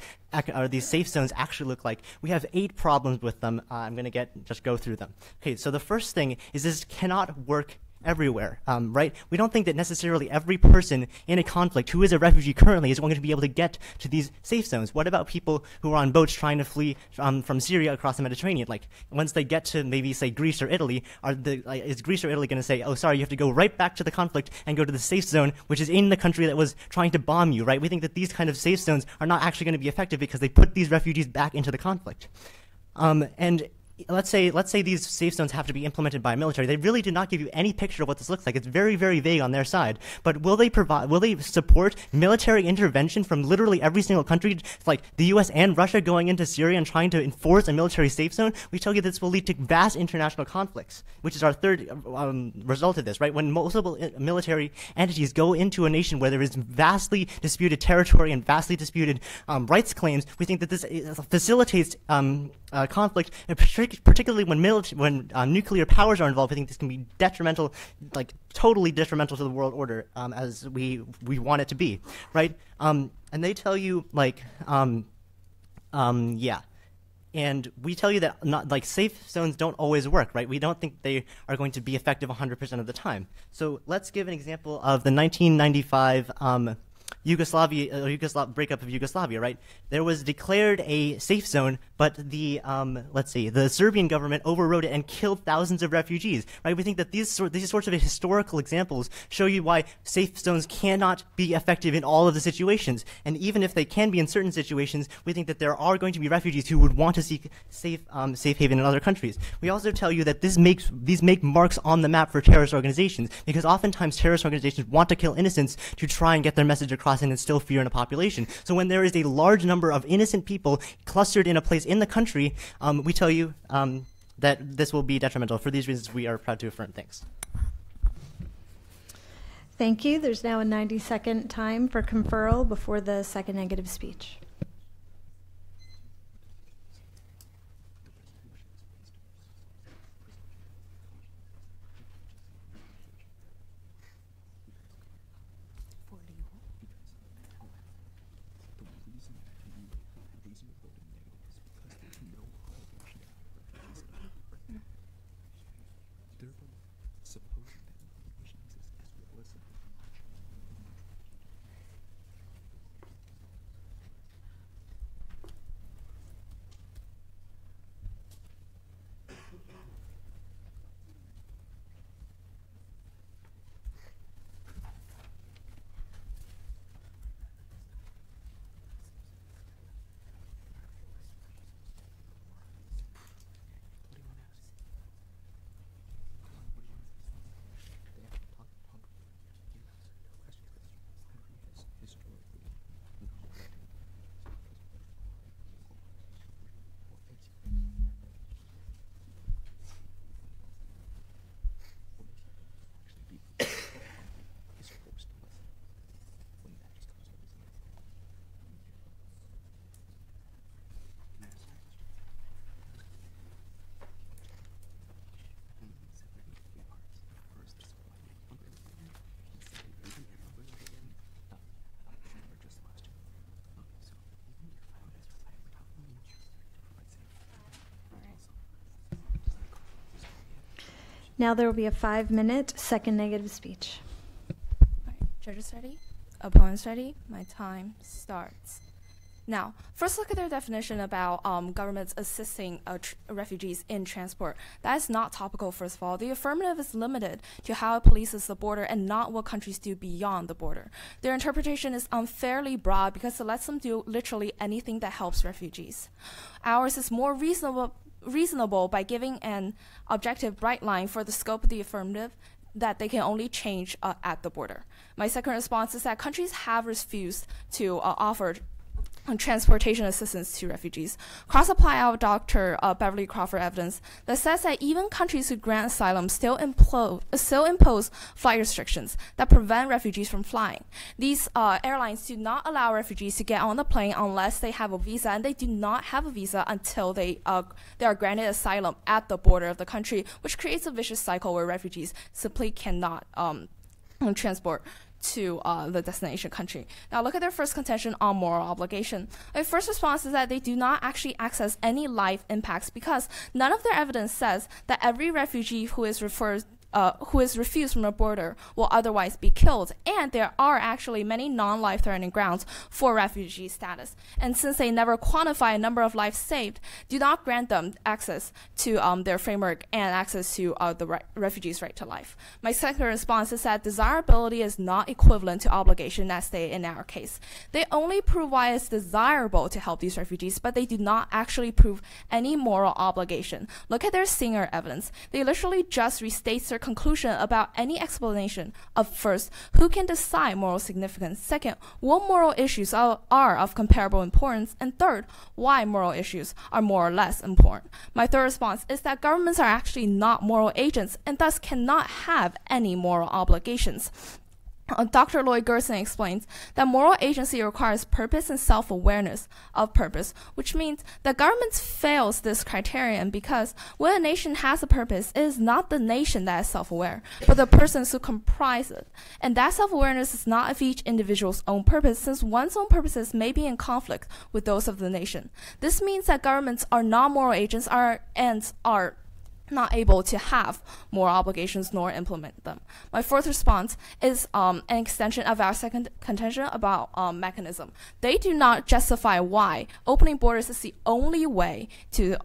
safe zones actually look like. We have 8 problems with them. I'm going to just go through them. Okay, so the first thing is this cannot work everywhere, right? We don't think that necessarily every person in a conflict who is a refugee currently is going to be able to get to these safe zones. What about people who are on boats trying to flee from Syria across the Mediterranean? Like, once they get to maybe, say, Greece or Italy, is Greece or Italy going to say, oh, sorry, you have to go right back to the conflict and go to the safe zone, which is in the country that was trying to bomb you, right? We think that these kind of safe zones are not actually going to be effective because they put these refugees back into the conflict. And let's say these safe zones have to be implemented by military. They really did not give you any picture of what this looks like. It's very, very vague on their side. But will they support military intervention from literally every single country, like the U.S. and Russia going into Syria and trying to enforce a military safe zone? We tell you this will lead to vast international conflicts, which is our third result of this, right? When multiple military entities go into a nation where there is vastly disputed territory and vastly disputed rights claims, we think that this facilitates conflict, particularly when nuclear powers are involved. I think this can be detrimental, like totally detrimental to the world order as we want it to be, right? And they tell you like, yeah. And we tell you that not like safe zones don't always work, right? We don't think they are going to be effective 100% of the time. So let's give an example of the 1995 breakup of Yugoslavia, right? There was declared a safe zone, but the Serbian government overrode it and killed thousands of refugees, right? We think that these sorts of historical examples show you why safe zones cannot be effective in all of the situations. And even if they can be in certain situations, we think that there are going to be refugees who would want to seek safe haven in other countries. We also tell you that these make marks on the map for terrorist organizations, because oftentimes terrorist organizations want to kill innocents to try and get their message across and instill fear in a population. So when there is a large number of innocent people clustered in a place in the country, we tell you that this will be detrimental. For these reasons, we are proud to affirm. Thanks. Thank you. There's now a 90-second time for conferral before the second negative speech. Now there will be a 5-minute second negative speech. Judges ready? Opponents ready? My time starts. Now, first look at their definition about governments assisting refugees in transport. That is not topical, first of all. The affirmative is limited to how it polices the border and not what countries do beyond the border. Their interpretation is unfairly broad because it lets them do literally anything that helps refugees. Ours is more reasonable by giving an objective bright line for the scope of the affirmative that they can only change at the border. My second response is that countries have refused to offer transportation assistance to refugees. Cross-apply our Dr. Beverly Crawford evidence that says that even countries who grant asylum still impose flight restrictions that prevent refugees from flying. These airlines do not allow refugees to get on the plane unless they have a visa, and they do not have a visa until they are granted asylum at the border of the country, which creates a vicious cycle where refugees simply cannot transport to the destination country. Now look at their first contention on moral obligation. Their first response is that they do not actually access any life impacts because none of their evidence says that every refugee who is refused from a border will otherwise be killed, and there are actually many non-life-threatening grounds for refugee status. And since they never quantify a number of lives saved, do not grant them access to their framework and access to the refugees' right to life. My second response is that desirability is not equivalent to obligation as stated in our case. They only prove why it's desirable to help these refugees, but they do not actually prove any moral obligation. Look at their Singer evidence. They literally just restate their conclusion about any explanation of, first, who can decide moral significance, second, what moral issues are of comparable importance, and third, why moral issues are more or less important. My third response is that governments are actually not moral agents and thus cannot have any moral obligations. Dr. Lloyd Gerson explains that moral agency requires purpose and self-awareness of purpose, which means that governments fails this criterion because when a nation has a purpose, it is not the nation that is self-aware, but the persons who comprise it. And that self-awareness is not of each individual's own purpose, since one's own purposes may be in conflict with those of the nation. This means that governments are not moral agents and are not able to have moral obligations nor implement them. My fourth response is an extension of our second contention about mechanism. They do not justify why opening borders is the only way to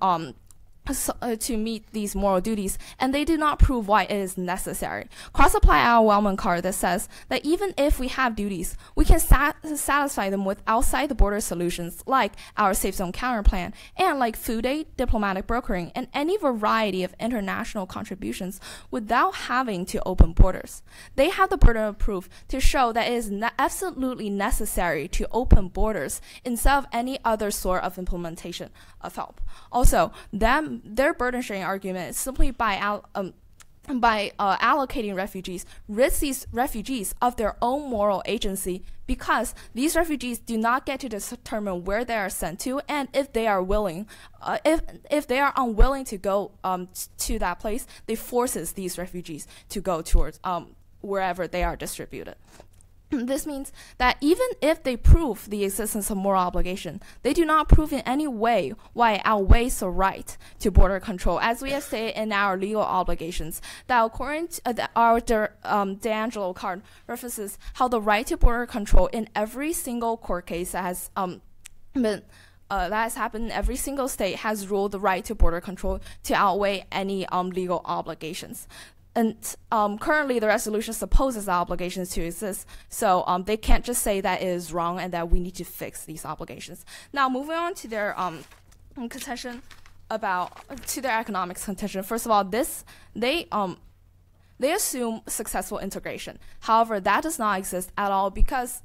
meet these moral duties, and they do not prove why it is necessary. Cross-apply our Wellman card that says that even if we have duties, we can satisfy them with outside-the-border solutions like our safe zone counter plan and like food aid, diplomatic brokering, and any variety of international contributions without having to open borders. They have the burden of proof to show that it is absolutely necessary to open borders instead of any other sort of implementation of help. Also, their burden-sharing argument is simply by allocating refugees, rid these refugees of their own moral agency because these refugees do not get to determine where they are sent to, and if they are willing, if they are unwilling to go to that place, they forces these refugees to go towards wherever they are distributed. This means that even if they prove the existence of moral obligation, they do not prove in any way why it outweighs the right to border control, as we have stated in our legal obligations. That according to our D'Angelo card references how the right to border control in every single court case that has that has happened in every single state has ruled the right to border control to outweigh any legal obligations. And currently, the resolution supposes the obligations to exist, so they can't just say that it is wrong and that we need to fix these obligations. Now, moving on to their contention to their economics contention. First of all, they assume successful integration. However, that does not exist at all because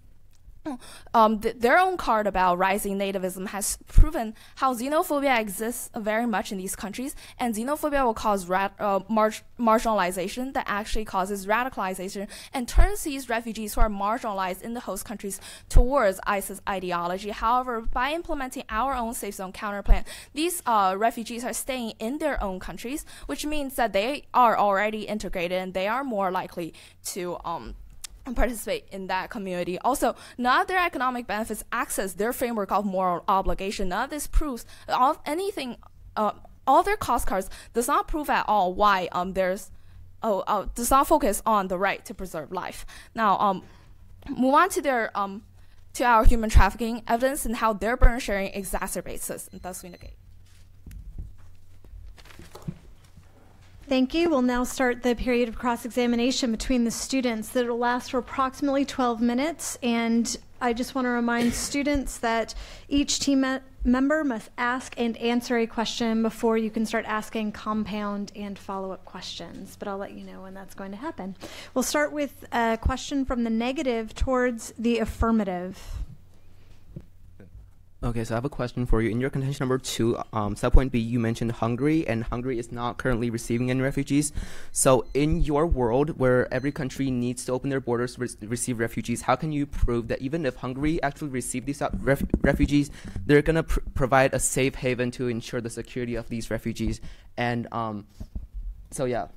their own card about rising nativism has proven how xenophobia exists very much in these countries, and xenophobia will cause marginalization that actually causes radicalization and turns these refugees who are marginalized in the host countries towards ISIS ideology. However, by implementing our own safe zone counterplan, these refugees are staying in their own countries, which means that they are already integrated and they are more likely to participate in that community. Also, none of their economic benefits access their framework of moral obligation. None of this proves all their cost cards does not prove at all why there's does not focus on the right to preserve life. Now, move on to their to our human trafficking evidence and how their burden sharing exacerbates this and thus we negate. Thank you. We'll now start the period of cross-examination between the students that will last for approximately 12 minutes. And I just want to remind students that each team member must ask and answer a question before you can start asking compound and follow-up questions. But I'll let you know when that's going to happen. We'll start with a question from the negative towards the affirmative. Okay, so I have a question for you. In your contention number 2, subpoint B, you mentioned Hungary, and Hungary is not currently receiving any refugees. So in your world, where every country needs to open their borders to receive refugees, how can you prove that even if Hungary actually received these refugees, they're going to provide a safe haven to ensure the security of these refugees? And so, yeah.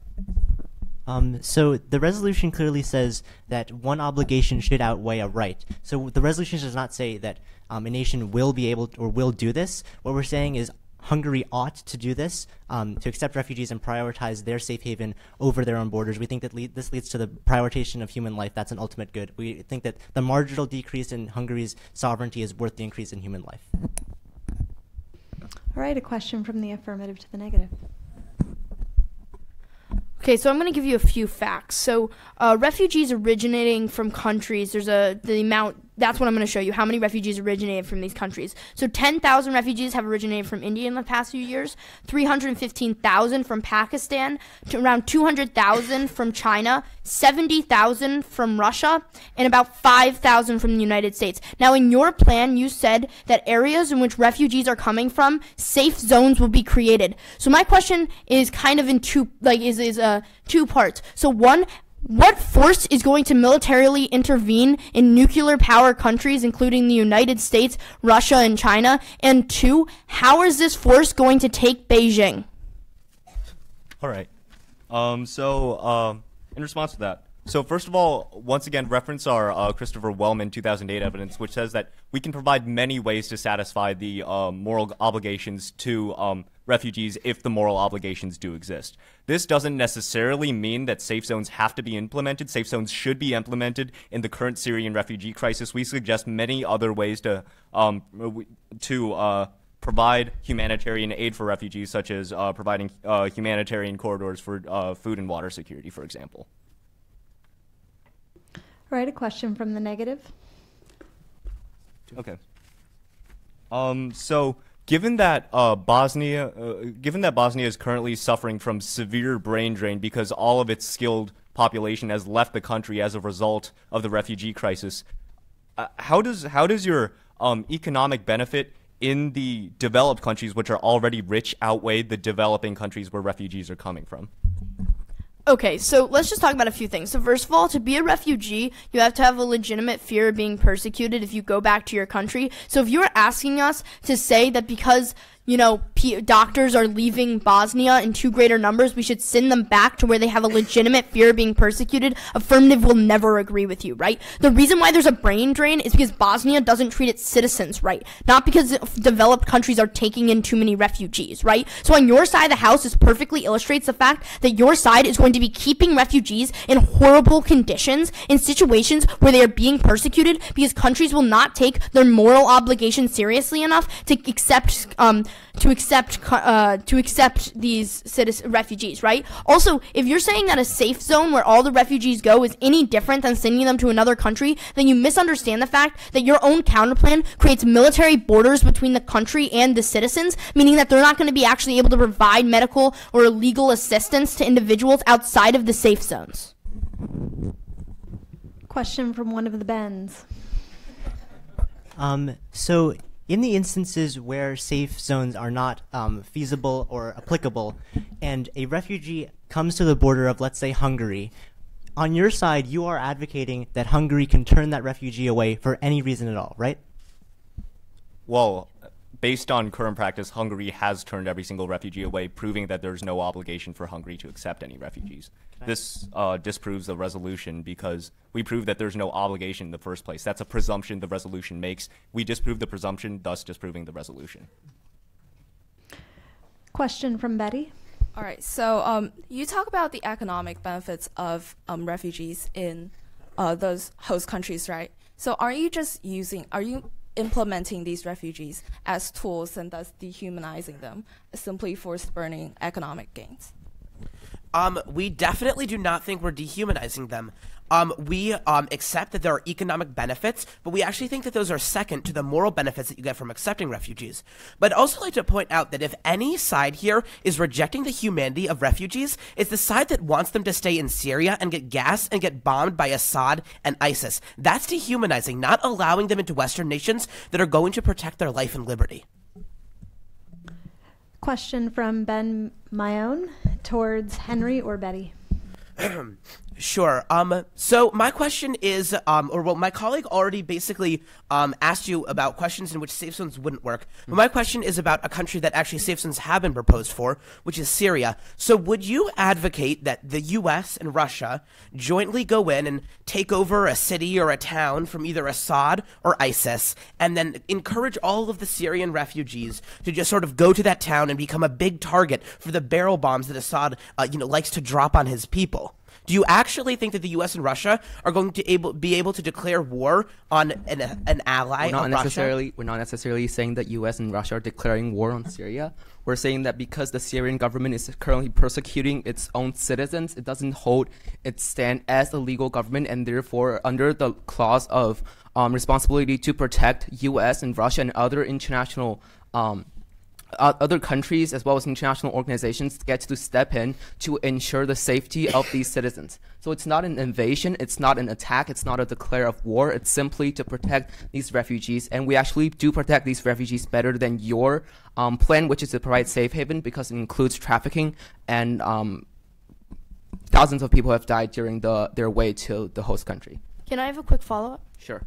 So the resolution clearly says that one obligation should outweigh a right. So the resolution does not say that a nation will be able to, or will do this. What we're saying is Hungary ought to do this, to accept refugees and prioritize their safe haven over their own borders. We think that this leads to the prioritization of human life. That's an ultimate good. We think that the marginal decrease in Hungary's sovereignty is worth the increase in human life. All right, a question from the affirmative to the negative. Okay, so I'm going to give you a few facts. So refugees originating from countries, there's the amount, that's what I'm going to show you, how many refugees originated from these countries. So 10,000 refugees have originated from India in the past few years, 315,000 from Pakistan, to around 200,000 from China, 70,000 from Russia, and about 5,000 from the United States. Now, in your plan, you said that areas in which refugees are coming from, safe zones will be created. So my question is kind of in two parts. So one, what force is going to militarily intervene in nuclear power countries, including the United States, Russia, and China? And 2, how is this force going to take Beijing? All right. In response to that, so first of all, once again, reference our Christopher Wellman 2008 evidence, which says that we can provide many ways to satisfy the moral obligations to refugees if the moral obligations do exist. This doesn't necessarily mean that safe zones have to be implemented. Safe zones should be implemented in the current Syrian refugee crisis. We suggest many other ways to provide humanitarian aid for refugees, such as providing humanitarian corridors for food and water security, for example. All right, a question from the negative. Okay. So given that Bosnia is currently suffering from severe brain drain because all of its skilled population has left the country as a result of the refugee crisis, how does your economic benefit in the developed countries, which are already rich, outweigh the developing countries where refugees are coming from? Okay, so let's just talk about a few things. So first of all, to be a refugee, you have to have a legitimate fear of being persecuted if you go back to your country. So if you were asking us to say that because, you know, doctors are leaving Bosnia in too greater numbers, we should send them back to where they have a legitimate fear of being persecuted, affirmative will never agree with you, right? The reason why there's a brain drain is because Bosnia doesn't treat its citizens right, not because developed countries are taking in too many refugees, right? So on your side of the house, this perfectly illustrates the fact that your side is going to be keeping refugees in horrible conditions, in situations where they are being persecuted because countries will not take their moral obligations seriously enough to accept these refugees, right? Also, if you're saying that a safe zone where all the refugees go is any different than sending them to another country, then you misunderstand the fact that your own counterplan creates military borders between the country and the citizens, meaning that they're not going to be actually able to provide medical or legal assistance to individuals outside of the safe zones. Question from one of the Bens. So in the instances where safe zones are not feasible or applicable, and a refugee comes to the border of, let's say, Hungary, on your side, you are advocating that Hungary can turn that refugee away for any reason at all, right? Well, based on current practice, Hungary has turned every single refugee away, proving that there's no obligation for Hungary to accept any refugees. This disproves the resolution because we prove that there's no obligation in the first place. That's a presumption the resolution makes. We disprove the presumption, thus disproving the resolution. Question from Betty. All right. So you talk about the economic benefits of refugees in those host countries, right? So are you implementing these refugees as tools and thus dehumanizing them simply for spurning economic gains? We definitely do not think we're dehumanizing them. We accept that there are economic benefits, but we actually think that those are second to the moral benefits that you get from accepting refugees. But I'd also like to point out that if any side here is rejecting the humanity of refugees, it's the side that wants them to stay in Syria and get gassed and get bombed by Assad and ISIS. That's dehumanizing, not allowing them into Western nations that are going to protect their life and liberty. Question from Ben Mayone towards Henry or Betty. Sure. So my question is, my colleague already basically asked you about questions in which safe zones wouldn't work. But my question is about a country that actually safe zones have been proposed for, which is Syria. So would you advocate that the U.S. and Russia jointly go in and take over a city or a town from either Assad or ISIS, and then encourage all of the Syrian refugees to just sort of go to that town and become a big target for the barrel bombs that Assad, likes to drop on his people? Do you actually think that the U.S. and Russia are going to be able to declare war on an ally of Russia? We're not necessarily saying that U.S. and Russia are declaring war on Syria. We're saying that because the Syrian government is currently persecuting its own citizens, it doesn't hold its stand as a legal government, and therefore, under the clause of responsibility to protect U.S. and Russia and other international other countries as well as international organizations get to step in to ensure the safety of these citizens. So it's not an invasion, it's not an attack, it's not a declare of war, it's simply to protect these refugees. And we actually do protect these refugees better than your plan, which is to provide safe haven, because it includes trafficking, and thousands of people have died during their way to the host country. Can I have a quick follow-up? Sure.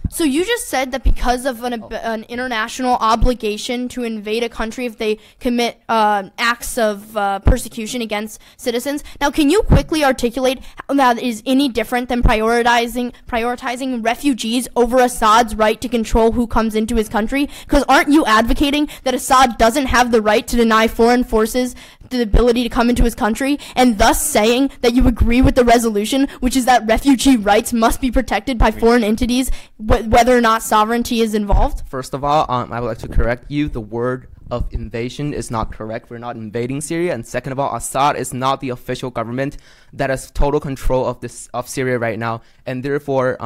So you just said that because of an international obligation to invade a country if they commit acts of persecution against citizens. Now, can you quickly articulate how that is any different than prioritizing refugees over Assad's right to control who comes into his country? Because aren't you advocating that Assad doesn't have the right to deny foreign forces the ability to come into his country, and thus saying that you agree with the resolution, which is that refugee rights must be protected by foreign entities, whether or not sovereignty is involved? First of all, I would like to correct you. The word of invasion is not correct. We're not invading Syria. And second of all, Assad is not the official government that has total control of Syria right now. And therefore,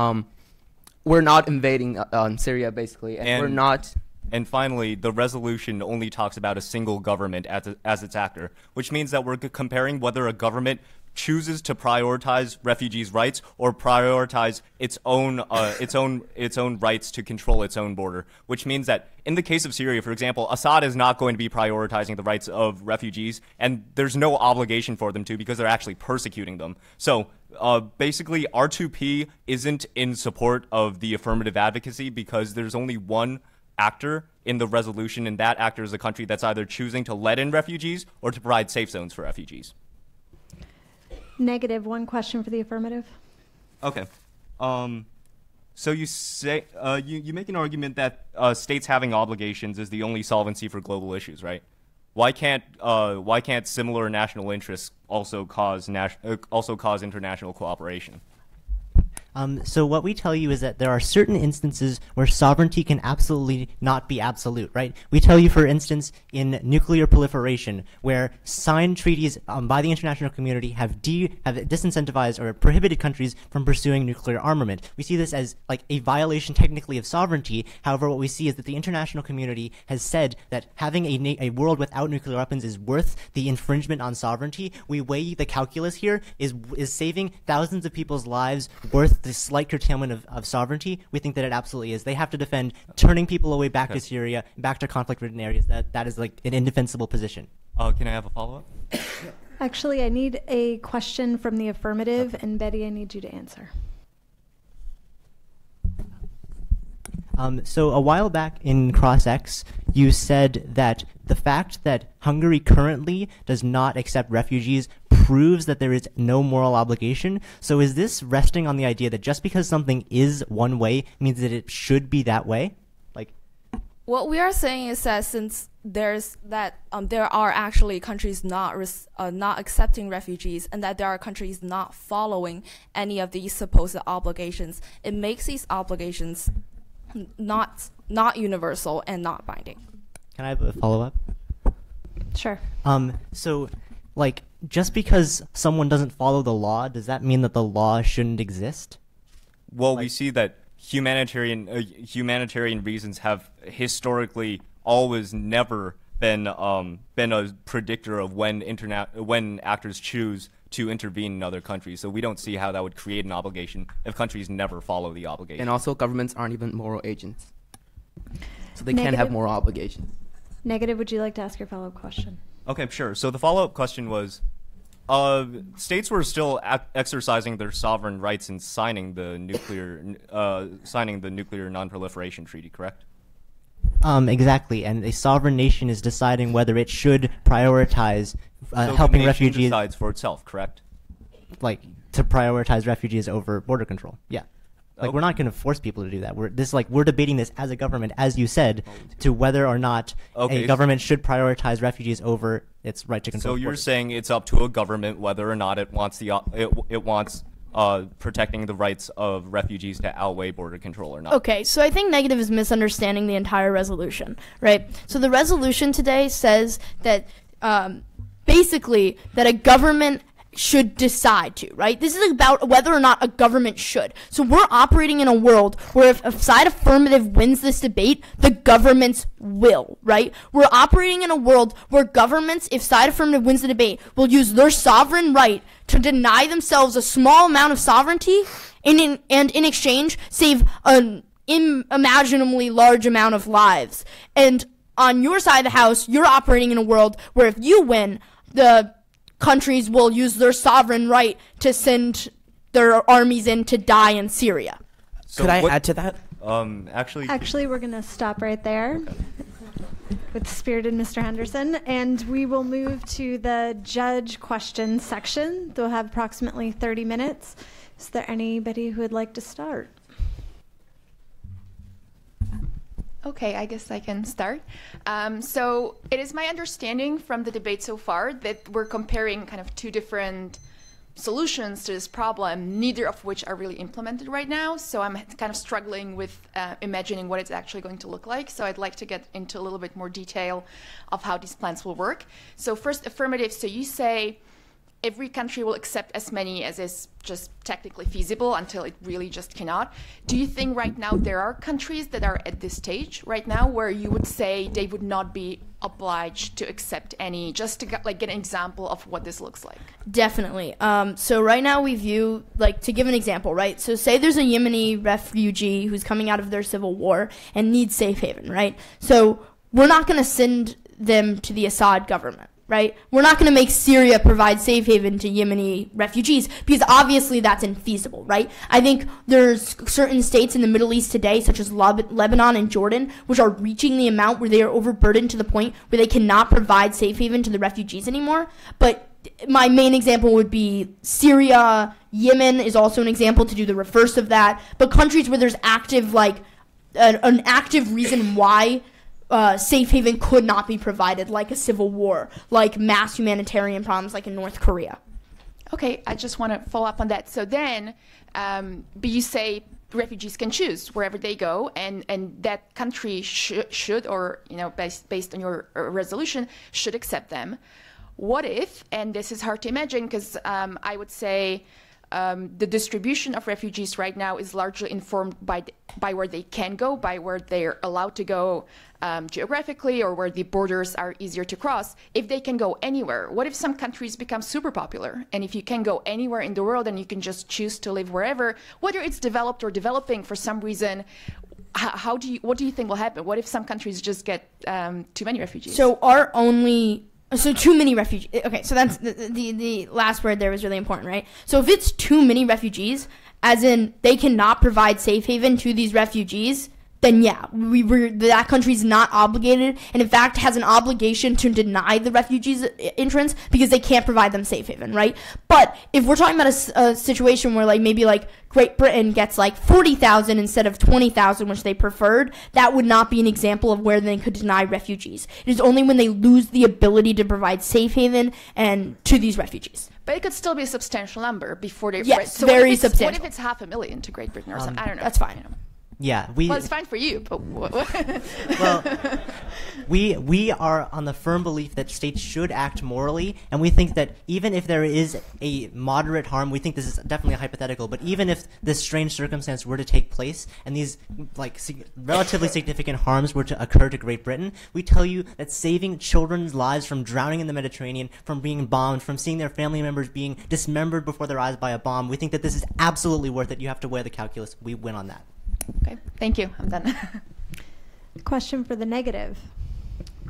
we're not invading Syria, basically. And we're not... And finally, the resolution only talks about a single government as its actor, which means that we're comparing whether a government chooses to prioritize refugees' rights or prioritize its own rights to control its own border. Which means that in the case of Syria, for example, Assad is not going to be prioritizing the rights of refugees, and there's no obligation for them to, because they're actually persecuting them. So basically, R2P isn't in support of the affirmative advocacy because there's only one actor in the resolution, and that actor is a country that's either choosing to let in refugees or to provide safe zones for refugees. Negative. One question for the affirmative. Okay. So you say you make an argument that states having obligations is the only solvency for global issues, right? Why can't similar national interests also cause international cooperation? So what we tell you is that there are certain instances where sovereignty can absolutely not be absolute, right? We tell you, for instance, in nuclear proliferation, where signed treaties by the international community have disincentivized or prohibited countries from pursuing nuclear armament. We see this as like a violation technically of sovereignty. However, what we see is that the international community has said that having a world without nuclear weapons is worth the infringement on sovereignty. We weigh the calculus here. Is saving thousands of people's lives worth the slight curtailment of sovereignty? We think that it absolutely is. They have to defend turning people away back to Syria, back to conflict-ridden areas. That is like an indefensible position. Can I have a follow-up? Actually, I need a question from the affirmative, and Betty, I need you to answer. So a while back in CrossX, you said that the fact that Hungary currently does not accept refugees proves that there is no moral obligation. So is this resting on the idea that just because something is one way means that it should be that way? What we are saying is that since there are actually countries not accepting refugees, and that there are countries not following any of these supposed obligations, it makes these obligations not universal and not binding. Can I have a follow-up? Sure. So, like, just because someone doesn't follow the law, does that mean that the law shouldn't exist? Well, we see that humanitarian reasons have historically always never been a predictor of when actors choose to intervene in other countries. So we don't see how that would create an obligation if countries never follow the obligation. And also, governments aren't even moral agents, so they can't Negative. have moral obligations. Negative, would you like to ask your follow-up question? Okay, sure. So the follow-up question was, states were still exercising their sovereign rights in signing the nuclear non-proliferation treaty, correct? Exactly, and a sovereign nation is deciding whether it should prioritize So helping the nation refugees. decides for itself, correct? Like, to prioritize refugees over border control. Yeah. Like, we're not going to force people to do that. We're debating this as a government, as you said, to whether or not a government should prioritize refugees over its right to control. So you're saying it's up to a government whether or not it wants protecting the rights of refugees to outweigh border control or not. Okay, so I think Negative is misunderstanding the entire resolution, right? So the resolution today says that basically that a government should decide to, right? This is about whether or not a government should. So we're operating in a world where if a side affirmative wins this debate, the governments will, right? We're operating in a world where governments, if side affirmative wins the debate, will use their sovereign right to deny themselves a small amount of sovereignty and in exchange save an unimaginably large amount of lives. And on your side of the house, you're operating in a world where if you win, the countries will use their sovereign right to send their armies in to die in Syria. So could I add to that? Actually, we're going to stop right there with spirited Mr. Henderson, and we will move to the judge question section. They'll have approximately 30 minutes. Is there anybody who would like to start? Okay, I guess I can start. So it is my understanding from the debate so far that we're comparing kind of two different solutions to this problem, neither of which are really implemented right now. So I'm kind of struggling with imagining what it's actually going to look like. So I'd like to get into a little bit more detail of how these plans will work. So first, affirmative. So you say every country will accept as many as is just technically feasible until it really just cannot. Do you think right now there are countries that are at this stage right now where you would say they would not be obliged to accept any, just to get an example of what this looks like? Definitely. So right now we view, to give an example, right? So say there's a Yemeni refugee who's coming out of their civil war and needs safe haven, right? So we're not going to send them to the Assad government. Right? We're not going to make Syria provide safe haven to Yemeni refugees because obviously that's infeasible, right? I think there's certain states in the Middle East today, such as Lebanon and Jordan, which are reaching the amount where they are overburdened to the point where they cannot provide safe haven to the refugees anymore. But my main example would be Syria. Yemen is also an example to do the reverse of that. But countries where there's active, an active reason why safe haven could not be provided, like a civil war, like mass humanitarian problems like in North Korea. Okay, I just want to follow up on that. So then, but you say refugees can choose wherever they go, and that country should or, based on your resolution, should accept them. What if, and this is hard to imagine because I would say the distribution of refugees right now is largely informed by where they can go, by where they're allowed to go geographically, or where the borders are easier to cross. If they can go anywhere, what if some countries become super popular? And if you can go anywhere in the world and you can just choose to live wherever, whether it's developed or developing for some reason, what do you think will happen? What if some countries just get too many refugees? So too many refugees. Okay, so that's the last word there was really important, right? So if it's too many refugees, as in they cannot provide safe haven to these refugees, then yeah, that country's not obligated, and in fact has an obligation to deny the refugees entrance because they can't provide them safe haven, right? But if we're talking about a situation where like maybe like Great Britain gets like 40,000 instead of 20,000, which they preferred, that would not be an example of where they could deny refugees. It is only when they lose the ability to provide safe haven and to these refugees. But it could still be a substantial number before they. Yes, so very what substantial. What if it's 500,000 to Great Britain or something? I don't know. That's fine. You know. Yeah, well, it's fine for you, but well, we are on the firm belief that states should act morally, and we think that even if there is a moderate harm, we think this is definitely a hypothetical, but even if this strange circumstance were to take place and these like relatively significant harms were to occur to Great Britain, we tell you that saving children's lives from drowning in the Mediterranean, from being bombed, from seeing their family members being dismembered before their eyes by a bomb, we think that this is absolutely worth it. You have to weigh the calculus. We win on that. Okay, thank you. I'm done. Question for the negative.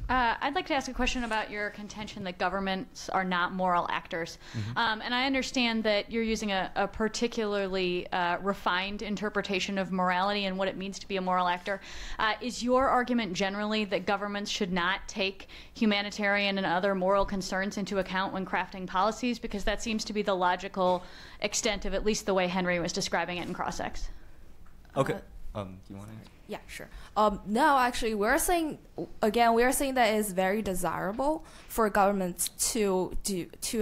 I'd like to ask a question about your contention that governments are not moral actors. And I understand that you're using a particularly refined interpretation of morality and what it means to be a moral actor. Is your argument generally that governments should not take humanitarian and other moral concerns into account when crafting policies? Because that seems to be the logical extent of at least the way Henry was describing it in Cross-Ex. Okay. Do you want to? Yeah, sure. No, actually, we're saying that it's very desirable for governments to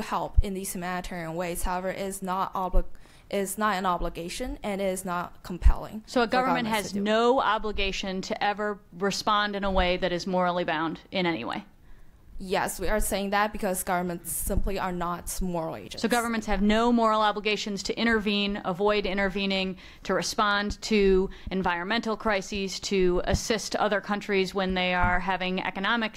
help in these humanitarian ways. However, it's not an obligation and it is not compelling. So a government has no obligation to ever respond in a way that is morally bound in any way. Yes, we are saying that because governments simply are not moral agents. So governments have no moral obligations to intervene, avoid intervening, to respond to environmental crises, to assist other countries when they are having economic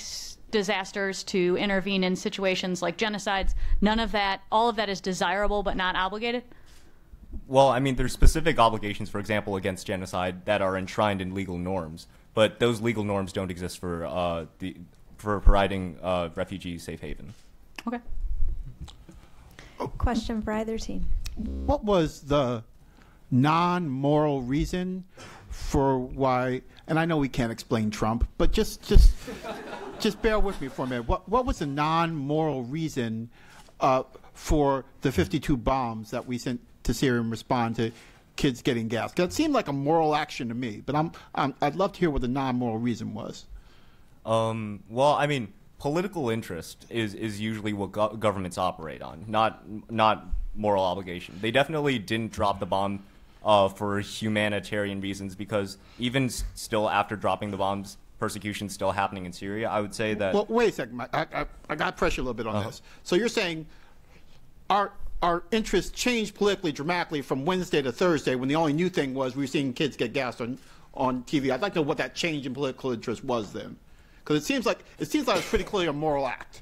disasters, to intervene in situations like genocides. None of that, all of that is desirable but not obligated? Well, I mean, there's specific obligations, for example, against genocide that are enshrined in legal norms, but those legal norms don't exist for providing refugees safe haven. Okay. Question for either team. What was the non-moral reason for why, and I know we can't explain Trump, but just bear with me for a minute. What was the non-moral reason for the 52 bombs that we sent to Syria in response to kids getting gas? Because it seemed like a moral action to me, but I'd love to hear what the non-moral reason was. Well, I mean, political interest is usually what governments operate on, not moral obligation. They definitely didn't drop the bomb for humanitarian reasons, because even still after dropping the bombs, persecution's still happening in Syria. I would say that. Well, wait a second. I got to press you a little bit on this. So you're saying our interests changed politically dramatically from Wednesday to Thursday, when the only new thing was we were seeing kids get gassed on TV. I'd like to know what that change in political interest was then. Because it seems like it's pretty clearly a moral act.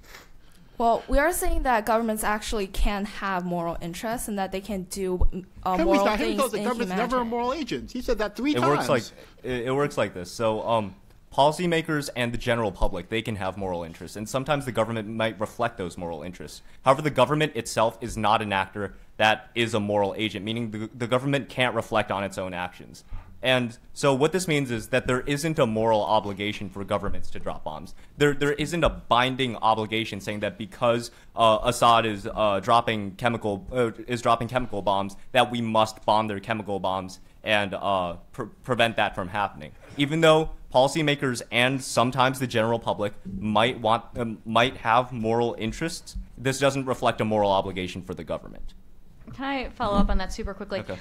Well, we are saying that governments actually can have moral interests and that they can do moral things in humanity. Government's never a moral agent. He said that three times. It works like this. So policymakers and the general public, they can have moral interests, and sometimes the government might reflect those moral interests. However, the government itself is not an actor that is a moral agent, meaning the government can't reflect on its own actions. And so what this means is that there isn't a moral obligation for governments to drop bombs. There isn't a binding obligation saying that because Assad is dropping chemical bombs, that we must bomb their chemical bombs and prevent that from happening. Even though policymakers and sometimes the general public might have moral interests, this doesn't reflect a moral obligation for the government. Can I follow up on that super quickly? Okay.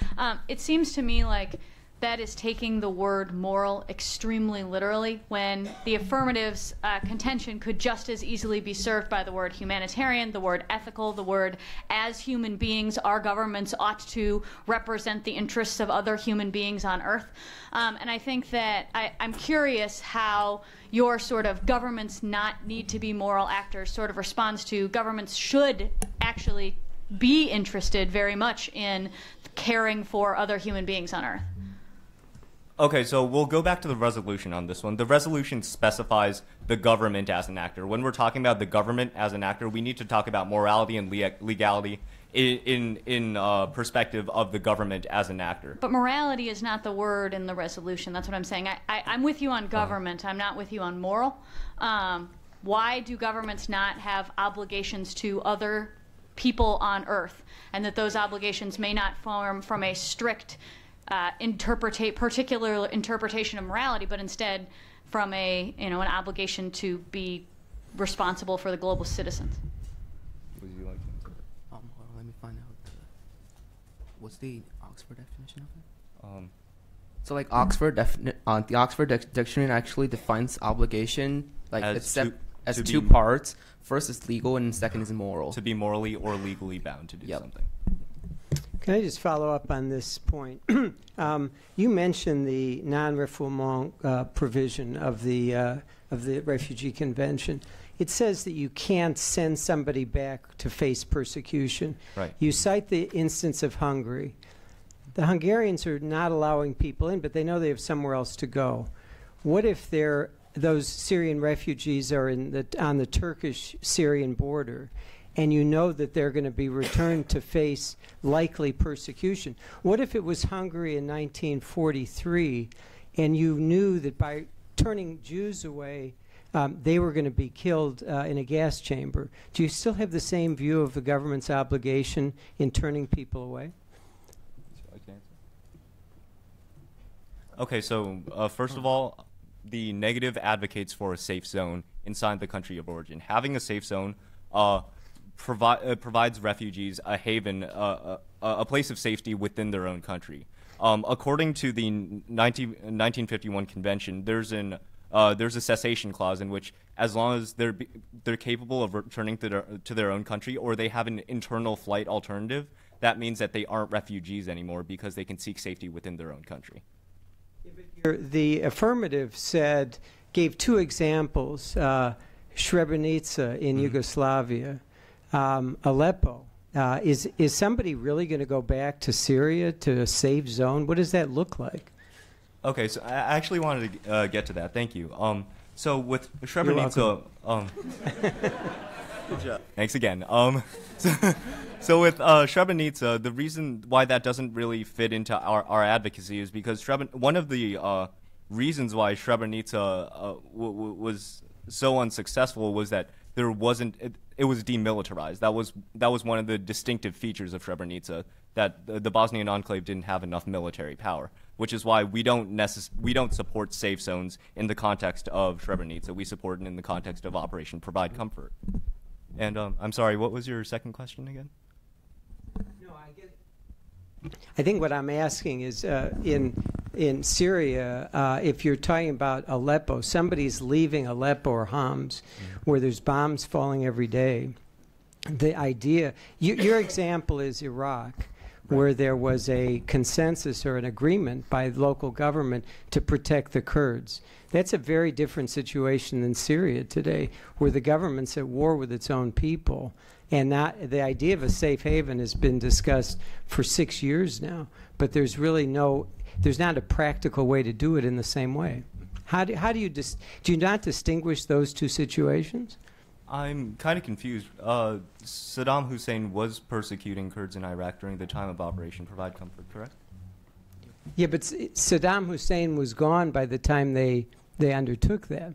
It seems to me like that is taking the word moral extremely literally, when the affirmative's contention could just as easily be served by the word humanitarian, the word ethical, the word as human beings, our governments ought to represent the interests of other human beings on Earth. And I think that I'm curious how your sort of governments not need to be moral actors sort of responds to governments should actually be interested very much in caring for other human beings on Earth. Okay, so we'll go back to the resolution on this one. The resolution specifies the government as an actor. When we're talking about the government as an actor, we need to talk about morality and legality in perspective of the government as an actor. But morality is not the word in the resolution. That's what I'm saying. I'm with you on government. I'm not with you on moral. Why do governments not have obligations to other people on Earth, and that those obligations may not form from a strict particular interpretation of morality, but instead from an obligation to be responsible for the global citizens? Would you like to answer that? Hold on, let me find out. What's the Oxford definition of it? So like the Oxford Dictionary actually defines obligation like As as two parts. First is legal and second is moral. To be morally or legally bound to do something. Can I just follow up on this point? You mentioned the non-refoulement provision of the Refugee Convention. It says that you can't send somebody back to face persecution. Right. You cite the instance of Hungary. The Hungarians are not allowing people in, but they know they have somewhere else to go. What if those Syrian refugees are on the Turkish-Syrian border, and you know that they're going to be returned to face likely persecution? What if it was Hungary in 1943, and you knew that by turning Jews away, they were going to be killed in a gas chamber? Do you still have the same view of the government's obligation in turning people away? Okay, so first of all, the negative advocates for a safe zone inside the country of origin. Having a safe zone provides refugees a haven, a place of safety within their own country. According to the 1951 convention, there's a cessation clause in which, as long as they're capable of returning to their own country, or they have an internal flight alternative, that means that they aren't refugees anymore because they can seek safety within their own country. The affirmative gave two examples, Srebrenica in Yugoslavia, Aleppo. Is somebody really going to go back to Syria, to a safe zone? What does that look like? Okay, so I actually wanted to get to that. Thank you. So with Srebrenica, good job. Thanks again. So with Srebrenica, the reason why that doesn't really fit into our advocacy is because one of the reasons why Srebrenica was so unsuccessful was that there wasn't it was demilitarized. That was one of the distinctive features of Srebrenica, that the Bosnian enclave didn't have enough military power, which is why we don't support safe zones in the context of Srebrenica. We support it in the context of Operation Provide Comfort. And I'm sorry, what was your second question again? I think what I'm asking is in Syria, if you're talking about Aleppo, somebody's leaving Aleppo or Homs, where there's bombs falling every day. The idea, your example is Iraq, where there was a consensus or an agreement by the local government to protect the Kurds. That's a very different situation than Syria today, where the government's at war with its own people. And the idea of a safe haven has been discussed for 6 years now, but there's really there's not a practical way to do it in the same way. How do you do you not distinguish those two situations? I'm kind of confused. Saddam Hussein was persecuting Kurds in Iraq during the time of Operation Provide Comfort, correct? Yeah, but Saddam Hussein was gone by the time they undertook that.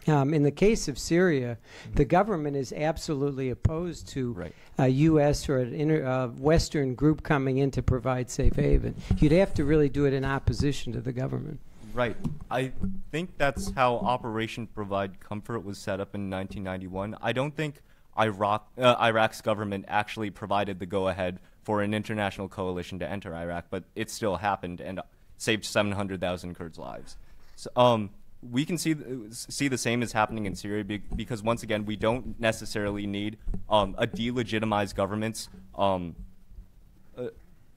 In the case of Syria, the government is absolutely opposed to a U.S. or a Western group coming in to provide safe haven. You'd have to really do it in opposition to the government. Right. I think that's how Operation Provide Comfort was set up in 1991. I don't think Iraq's government actually provided the go-ahead for an international coalition to enter Iraq, but it still happened and saved 700,000 Kurds' lives. So, we can see the same as happening in Syria because, once again, we don't necessarily need a delegitimized government's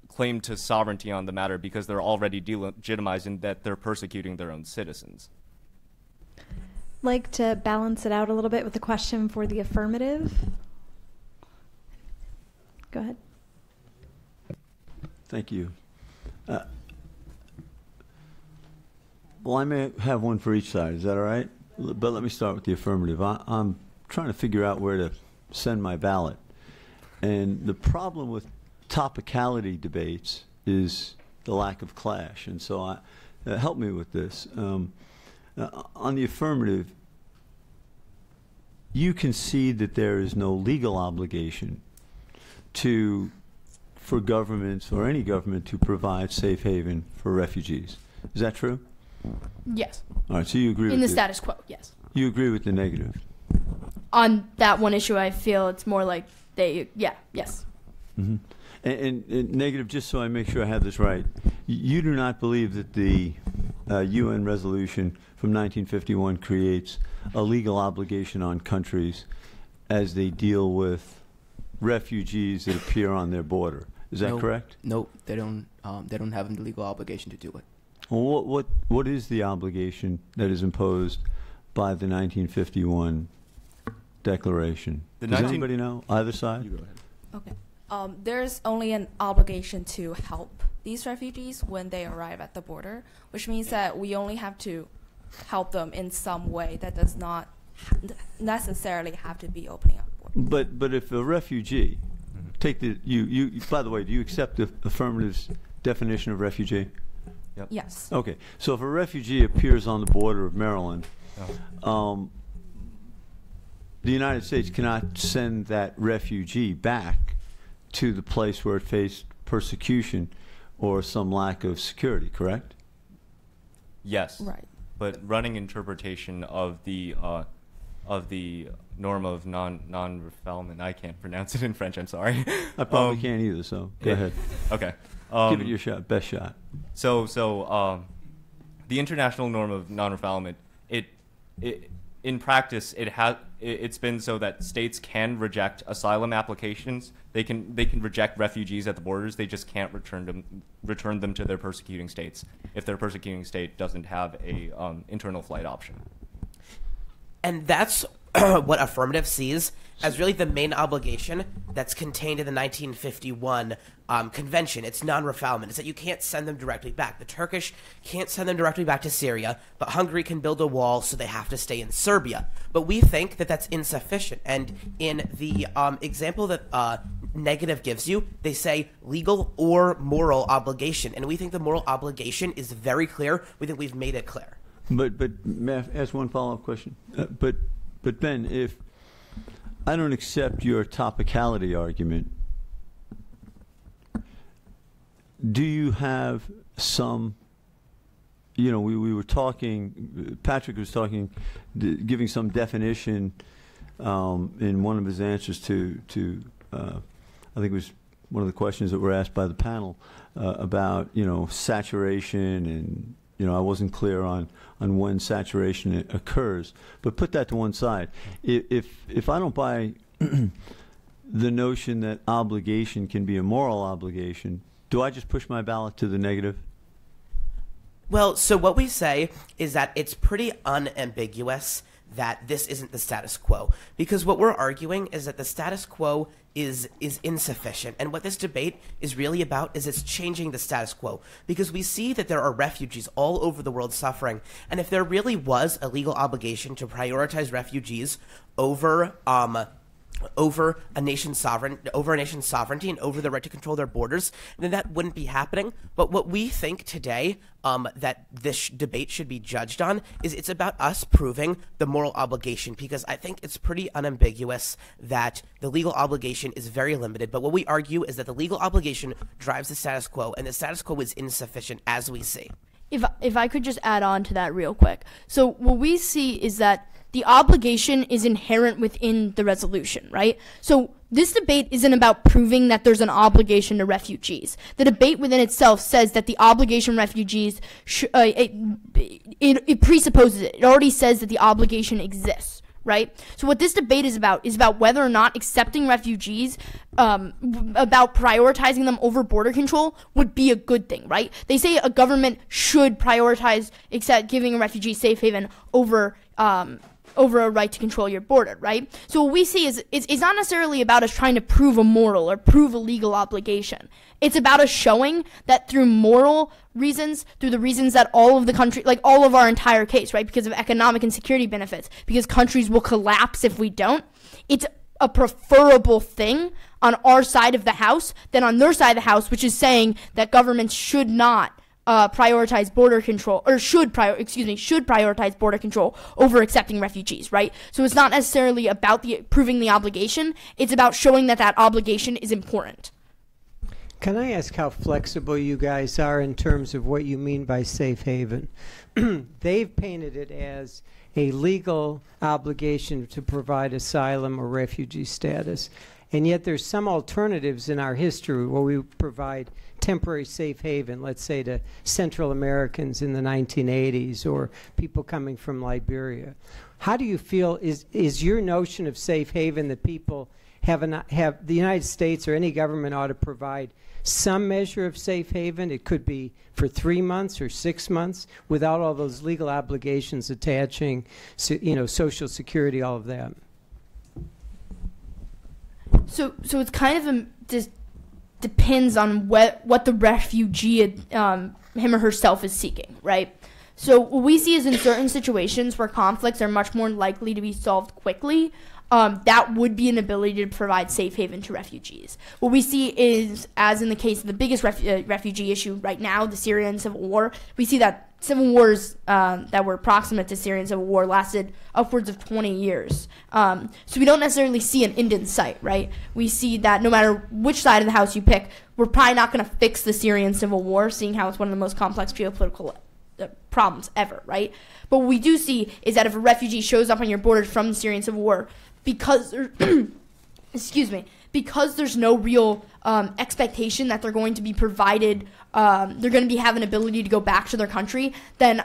claim to sovereignty on the matter because they're already delegitimized in that they're persecuting their own citizens. Like to balance it out a little bit with a question for the affirmative. Go ahead. Thank you. Well, I may have one for each side. Is that all right? But let me start with the affirmative. I'm trying to figure out where to send my ballot. And the problem with topicality debates is the lack of clash. And so help me with this. On the affirmative, you concede that there is no legal obligation for governments or any government to provide safe haven for refugees. Is that true? Yes. All right, so you agree in with the status quo, yes. You agree with the negative? On that one issue, I feel it's more like yes. Mm-hmm. And negative, just so I make sure I have this right, you do not believe that the UN resolution from 1951 creates a legal obligation on countries as they deal with refugees that appear on their border. Is that correct? No, they don't have the legal obligation to do it. Well, what is the obligation that is imposed by the 1951 declaration? Does anybody know? Either side? You go ahead. Okay. There's only an obligation to help these refugees when they arrive at the border, which means that we only have to help them in some way that does not necessarily have to be opening up borders. But if a refugee, take the you by the way, do you accept the affirmative's definition of refugee? Yep. Yes. Okay. So if a refugee appears on the border of Maryland, the United States cannot send that refugee back to the place where it faced persecution or some lack of security, correct? Yes. Right. But running interpretation of the norm of non-refoulement, I can't pronounce it in French, I'm sorry. I probably can't either, so go ahead. Okay. Give it your shot, best shot. So the international norm of non-refoulement, in practice, it's been so that states can reject asylum applications. They can reject refugees at the borders. They just can't return them to their persecuting states if their persecuting state doesn't have a internal flight option. And that's what affirmative sees as really the main obligation that's contained in the 1951 convention. It's non-refoulement. It's that you can't send them directly back. The Turkish can't send them directly back to Syria, but Hungary can build a wall, so they have to stay in Serbia. But we think that that's insufficient. And in the example that negative gives you, they say legal or moral obligation. And we think the moral obligation is very clear. We think we've made it clear. But may I ask one follow-up question? But Ben, if I don't accept your topicality argument, do you have some, we were talking, Patrick was talking, giving some definition in one of his answers to I think it was one of the questions that were asked by the panel about, saturation and, I wasn't clear on when saturation occurs. But put that to one side. If I don't buy the notion that obligation can be a moral obligation, do I just push my ballot to the negative? Well, so what we say is that it's pretty unambiguous that this isn't the status quo, because what we're arguing is that the status quo is insufficient, and what this debate is really about is it's changing the status quo, because we see that there are refugees all over the world suffering, and if there really was a legal obligation to prioritize refugees over a nation's sovereignty and over the right to control their borders, then that wouldn't be happening. But what we think today that this debate should be judged on is it's about us proving the moral obligation, because I think it's pretty unambiguous that the legal obligation is very limited. But what we argue is that the legal obligation drives the status quo, and the status quo is insufficient, as we see. If I could just add on to that real quick. So what we see is that the obligation is inherent within the resolution, right? So this debate isn't about proving that there's an obligation to refugees. The debate within itself says that the obligation refugees, it presupposes it. It already says that the obligation exists, right? So what this debate is about whether or not accepting refugees, about prioritizing them over border control would be a good thing, right? They say a government should prioritize giving a refugee safe haven over a right to control your border, right? So what we see is it's not necessarily about us trying to prove a moral or prove a legal obligation. It's about us showing that through moral reasons, through the reasons that all of the country, like all of our entire case, right, because of economic and security benefits, because countries will collapse if we don't, it's a preferable thing on our side of the house than on their side of the house, which is saying that governments should not prioritize border control, or should prioritize border control over accepting refugees, right? So it's not necessarily about proving the obligation, it's about showing that that obligation is important. Can I ask how flexible you guys are in terms of what you mean by safe haven? They've painted it as a legal obligation to provide asylum or refugee status. And yet there's some alternatives in our history where we provide temporary safe haven, let's say to Central Americans in the 1980s or people coming from Liberia. How do you feel, is your notion of safe haven that people have the United States or any government ought to provide some measure of safe haven? It could be for 3 months or 6 months without all those legal obligations attaching, Social Security, all of that. So it's kind of just depends on what the refugee him or herself is seeking, right? So what we see is in certain situations where conflicts are much more likely to be solved quickly, that would be an ability to provide safe haven to refugees. What we see is, as in the case of the biggest refugee issue right now, the Syrian civil war, we see that civil wars that were proximate to Syrian civil war lasted upwards of 20 years. So we don't necessarily see an end in sight, right? We see that no matter which side of the house you pick, we're probably not going to fix the Syrian civil war, seeing how it's one of the most complex geopolitical problems ever, right? But what we do see is that if a refugee shows up on your borders from the Syrian civil war, because because there's no real expectation that they're going to be provided, they're going to have an ability to go back to their country, then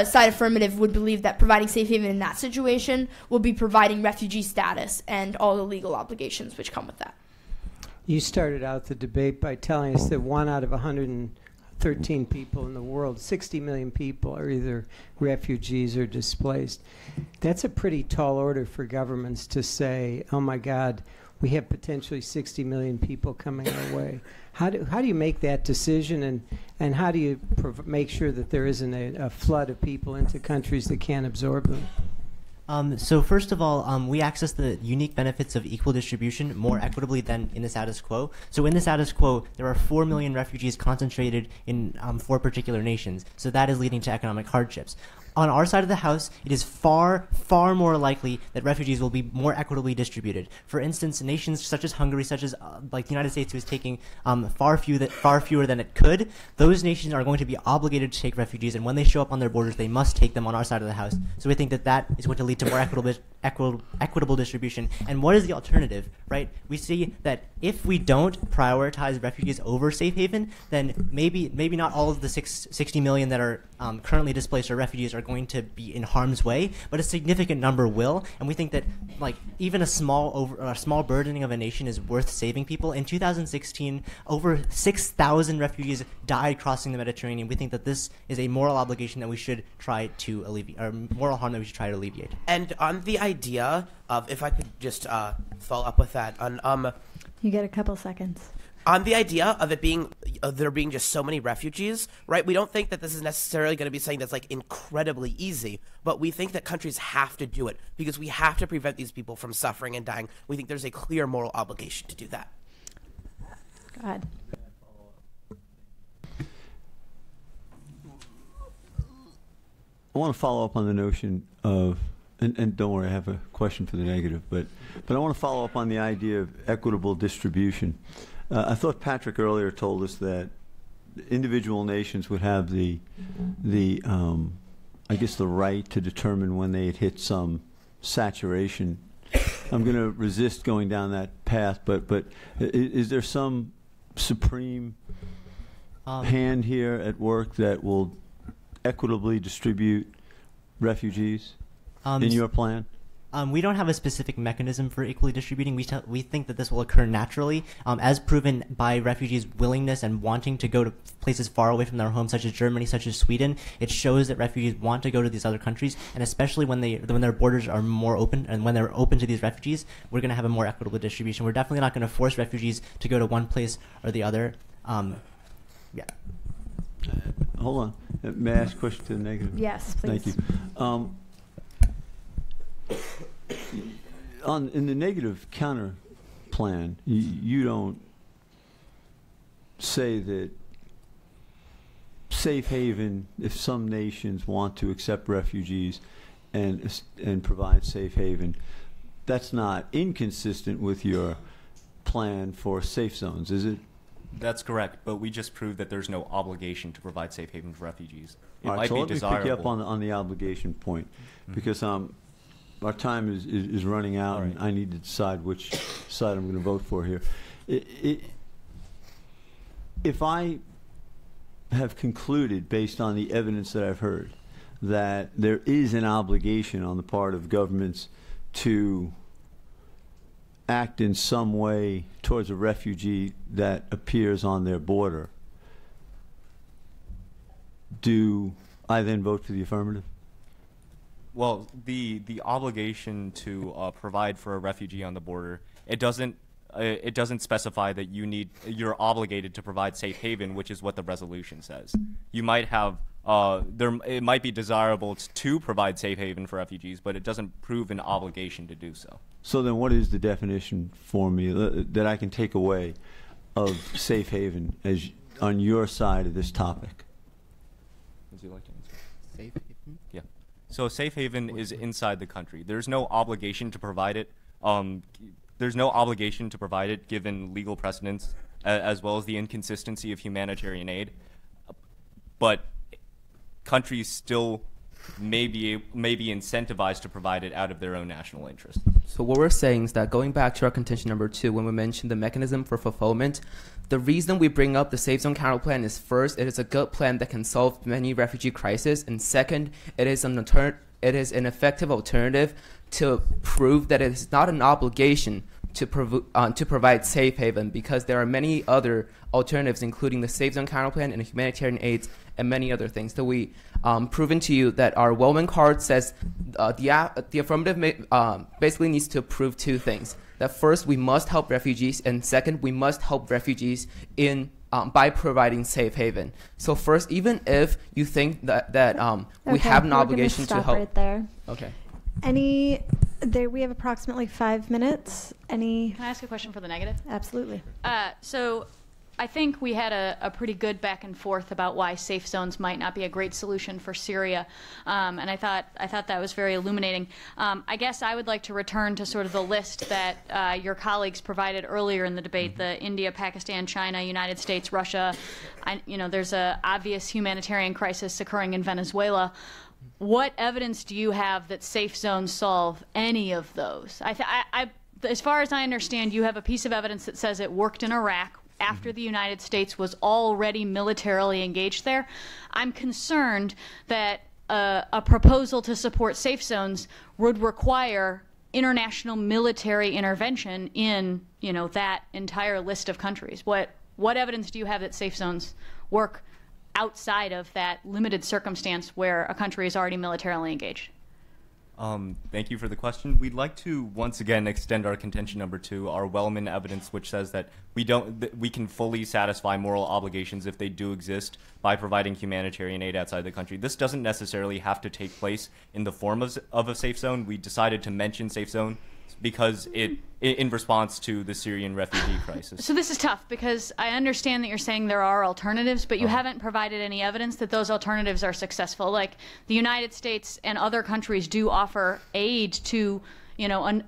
side affirmative would believe that providing safe haven in that situation will be providing refugee status and all the legal obligations which come with that. You started out the debate by telling us that 1 out of 113 people in the world, 60 million people, are either refugees or displaced. That's a pretty tall order for governments to say, oh my God, we have potentially 60 million people coming our way. How do you make that decision, and how do you make sure that there isn't a flood of people into countries that can't absorb them? So first of all, we access the unique benefits of equal distribution more equitably than in the status quo. So in the status quo, there are 4 million refugees concentrated in 4 particular nations. So that is leading to economic hardships. On our side of the house, it is far, far more likely that refugees will be more equitably distributed. For instance, nations such as Hungary, such as like the United States, who is taking far fewer than it could, those nations are going to be obligated to take refugees, and when they show up on their borders, they must take them on our side of the house. So we think that that is going to lead to more equitable distribution. And what is the alternative, right? We see that if we don't prioritize refugees over safe haven, then maybe not all of the 60 million that are currently displaced or refugees are going to be in harm's way, but a significant number will. And we think that like even a small burdening of a nation is worth saving people. In 2016, over 6,000 refugees died crossing the Mediterranean. We think that this is a moral obligation that we should try to alleviate, or moral harm that we should try to alleviate. And on the idea of, if I could just follow up with that, on You get a couple seconds. On the idea of it being, there being just so many refugees, right? We don't think that this is necessarily going to be something that's like incredibly easy, but we think that countries have to do it because we have to prevent these people from suffering and dying. We think there's a clear moral obligation to do that. Go ahead. I want to follow up on the notion of, and don't worry, I have a question for the negative, but I want to follow up on the idea of equitable distribution. I thought Patrick earlier told us that individual nations would have the I guess the right to determine when they had hit some saturation. I'm going to resist going down that path, but is there some supreme hand here at work that will equitably distribute refugees in your plan? We don't have a specific mechanism for equally distributing. We think that this will occur naturally, as proven by refugees' willingness and wanting to go to places far away from their homes, such as Germany, such as Sweden. It shows that refugees want to go to these other countries, and especially when their borders are more open, and when they're open to these refugees, we're going to have a more equitable distribution. We're definitely not going to force refugees to go to one place or the other. Yeah. Hold on. May I ask a question to the negative? Yes, please. Thank you. In the negative plan. You don't say that safe haven, if some nations want to accept refugees and provide safe haven, that's not inconsistent with your plan for safe zones, is it? That's correct, but we just proved that there's no obligation to provide safe haven for refugees. It All right, might so be let me desirable. pick you up on the obligation point, because our time is running out, and I need to decide which side I'm going to vote for here. If I have concluded, based on the evidence that I've heard, that there is an obligation on the part of governments to act in some way towards a refugee that appears on their border, do I then vote for the affirmative? Well, the obligation to provide for a refugee on the border, it doesn't specify that you're obligated to provide safe haven, which is what the resolution says. You might have it might be desirable to provide safe haven for refugees, but it doesn't prove an obligation to do so. So then, what is the definition for me that I can take away of safe haven as on your side of this topic? Would you like to answer? Safe haven? Yeah. So safe haven is inside the country. There's no obligation to provide it. There's no obligation to provide it given legal precedents as well as the inconsistency of humanitarian aid. But countries still may be incentivized to provide it out of their own national interest. So what we're saying is that going back to our contention number 2, when we mentioned the mechanism for fulfillment, the reason we bring up the Safe Zone Counter Plan is, first, it is a good plan that can solve many refugee crises, and second, it is an effective alternative to prove that it is not an obligation to provide safe haven, because there are many other alternatives, including the Safe Zone Counter Plan and humanitarian aids and many other things. So we proven to you that our Wellman card says the affirmative basically needs to prove 2 things. That first, we must help refugees, and second, we must help refugees by providing safe haven. So first, even if you think that we have an obligation to help. Right there. Okay. We have approximately 5 minutes. Can I ask a question for the negative? Absolutely. So I think we had a pretty good back and forth about why safe zones might not be a great solution for Syria, and I thought that was very illuminating. I guess I would like to return to sort of the list that your colleagues provided earlier in the debate: the India, Pakistan, China, United States, Russia. There's an obvious humanitarian crisis occurring in Venezuela. What evidence do you have that safe zones solve any of those? As far as I understand, you have a piece of evidence that says it worked in Iraq after the United States was already militarily engaged there. I'm concerned that a proposal to support safe zones would require international military intervention in that entire list of countries. What evidence do you have that safe zones work outside of that limited circumstance where a country is already militarily engaged? Thank you for the question. We'd like to once again extend our contention number 2, our Wellman evidence, which says that we can fully satisfy moral obligations if they do exist by providing humanitarian aid outside the country. This doesn't necessarily have to take place in the form of a safe zone. We decided to mention safe zone because in response to the Syrian refugee crisis. So this is tough because I understand that you're saying there are alternatives, but you haven't provided any evidence that those alternatives are successful. Like the United States and other countries do offer aid to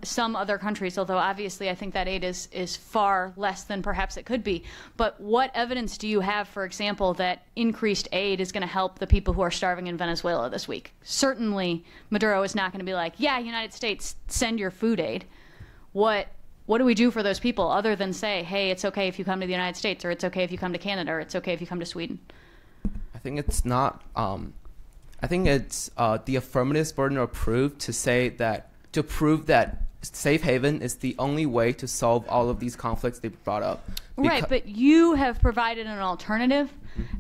some other countries, although obviously I think that aid is far less than perhaps it could be. But what evidence do you have, for example, that increased aid is going to help the people who are starving in Venezuela this week? Certainly Maduro is not going to be like, yeah, United States, send your food aid. What do we do for those people other than say, hey, it's okay if you come to the United States, or it's okay if you come to Canada, or it's okay if you come to Sweden? I think it's not. I think it's the affirmative's burden of proof to prove that safe haven is the only way to solve all of these conflicts they brought up. Right, but you have provided an alternative,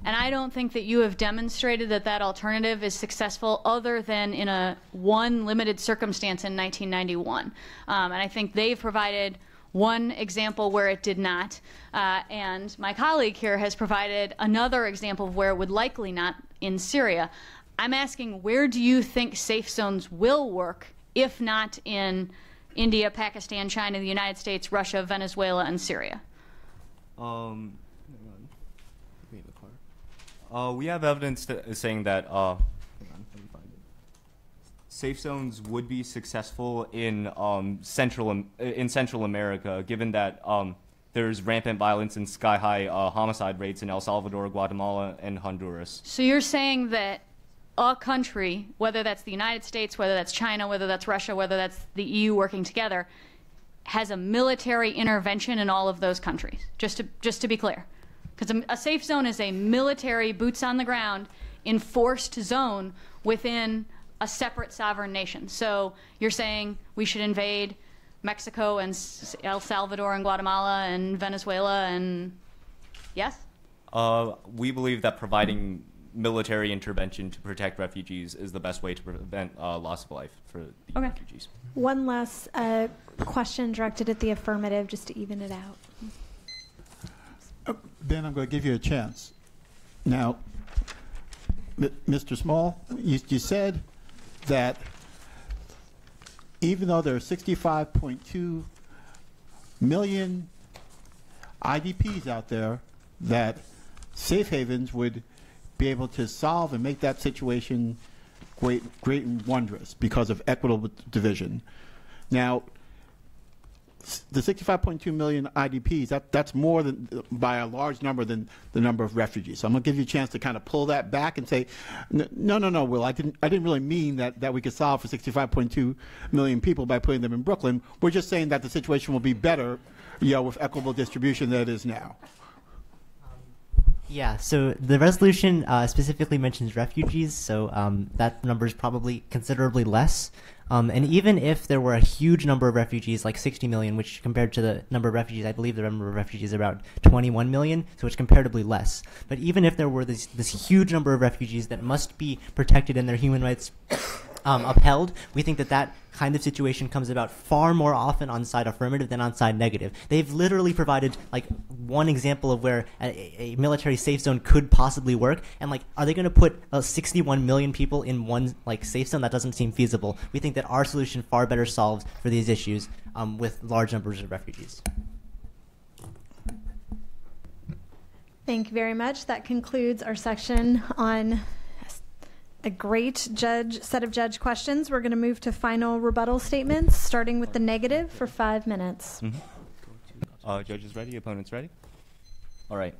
and I don't think that you have demonstrated that alternative is successful other than in one limited circumstance in 1991. And I think they've provided one example where it did not, and my colleague here has provided another example of where it would likely not in Syria. I'm asking, where do you think safe zones will work, if not in India, Pakistan, China, the United States, Russia, Venezuela, and Syria? We have evidence saying that safe zones would be successful in Central America, given that there's rampant violence and sky-high homicide rates in El Salvador, Guatemala, and Honduras. So you're saying that a country, whether that's the United States, whether that's China, whether that's Russia, whether that's the EU working together, has a military intervention in all of those countries, just to be clear. Because a safe zone is a military, boots on the ground, enforced zone within a separate sovereign nation. So you're saying we should invade Mexico and El Salvador and Guatemala and Venezuela and yes? We believe that providing military intervention to protect refugees is the best way to prevent loss of life for the refugees. One last question directed at the affirmative, just to even it out. Ben, I'm going to give you a chance. Now, Mr. Small, you said that even though there are 65.2 million IDPs out there, that safe havens would be able to solve and make that situation great and wondrous because of equitable division. Now, the 65.2 million IDPs, that's more than, by a large number than the number of refugees. So I'm going to give you a chance to kind of pull that back and say, no, Will, I didn't really mean that we could solve for 65.2 million people by putting them in Brooklyn. We're just saying that the situation will be better, with equitable distribution than it is now. Yeah, so the resolution specifically mentions refugees, so that number is probably considerably less. And even if there were a huge number of refugees, like 60 million, which compared to the number of refugees, I believe the number of refugees is about 21 million, so it's comparatively less. But even if there were this huge number of refugees that must be protected and their human rights upheld, we think that kind of situation comes about far more often on side affirmative than on side negative. They've literally provided like one example of where a military safe zone could possibly work, and like, are they going to put 61 million people in one like safe zone? That doesn't seem feasible. We think that our solution far better solves for these issues with large numbers of refugees. Thank you very much. That concludes our section on a great set of judge questions. We're going to move to final rebuttal statements, starting with the negative for 5 minutes. Judges ready? Opponents ready? All right.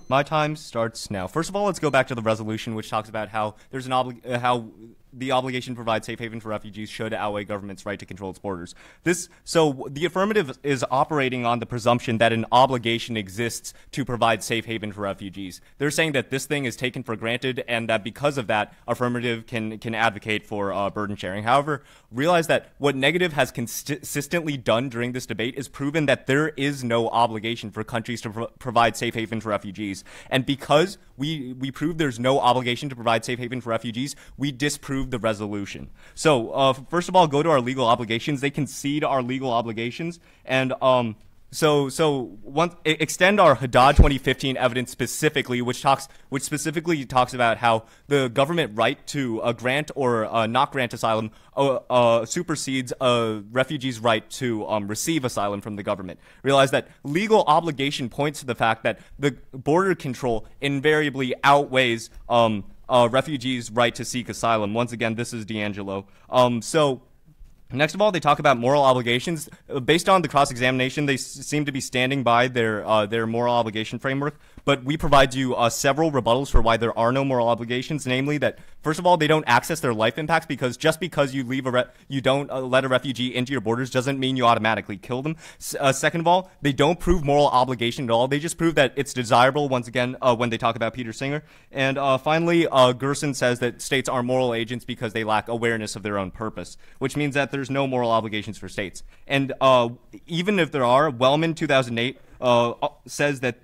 My time starts now. First of all, let's go back to the resolution, which talks about how there's how the obligation to provide safe haven for refugees should outweigh government's right to control its borders. So the affirmative is operating on the presumption that an obligation exists to provide safe haven for refugees. They're saying that this thing is taken for granted and that because of that, affirmative can advocate for burden sharing. However, realize that what negative has consistently done during this debate is proven that there is no obligation for countries to provide safe haven for refugees. And because we prove there's no obligation to provide safe haven for refugees, we disprove the resolution. So first of all, go to our legal obligations. They concede our legal obligations, and extend our Haddad 2015 evidence specifically, which specifically talks about how the government right to grant or not grant asylum supersedes a refugee's right to receive asylum from the government. Realize that legal obligation points to the fact that the border control invariably outweighs refugees' right to seek asylum. Once again, this is D'Angelo. Next of all, they talk about moral obligations. Based on the cross-examination, they seem to be standing by their moral obligation framework. But we provide you several rebuttals for why there are no moral obligations. Namely, that first of all, they don't access their life impacts because just because you leave you don't let a refugee into your borders doesn't mean you automatically kill them. Second of all, they don't prove moral obligation at all. They just prove that it's desirable. Once again, when they talk about Peter Singer. And finally, Gerson says that states are moral agents because they lack awareness of their own purpose, which means that there's no moral obligations for states. And even if there are, Wellman 2008 says that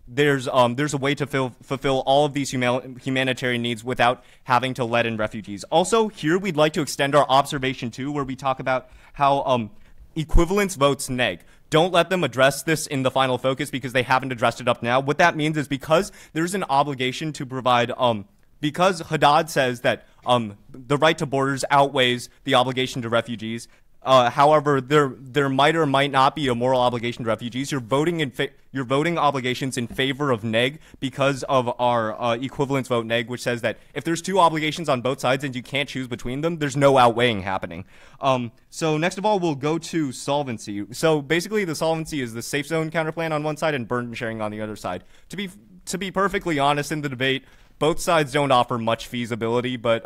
there's a way to fulfill all of these humanitarian needs without having to let in refugees. Also, here we'd like to extend our observation too, where we talk about how equivalence votes neg. Don't let them address this in the final focus because they haven't addressed it up now. What that means is because there's an obligation to provide because Haddad says that the right to borders outweighs the obligation to refugees, However, there might or might not be a moral obligation to refugees. You're voting obligations in favor of neg because of our equivalence vote neg, which says that if there's two obligations on both sides and you can't choose between them, there's no outweighing happening. So next of all, we'll go to solvency. So basically, the solvency is the safe zone counterplan on one side and burden sharing on the other side. To be perfectly honest, in the debate, both sides don't offer much feasibility, but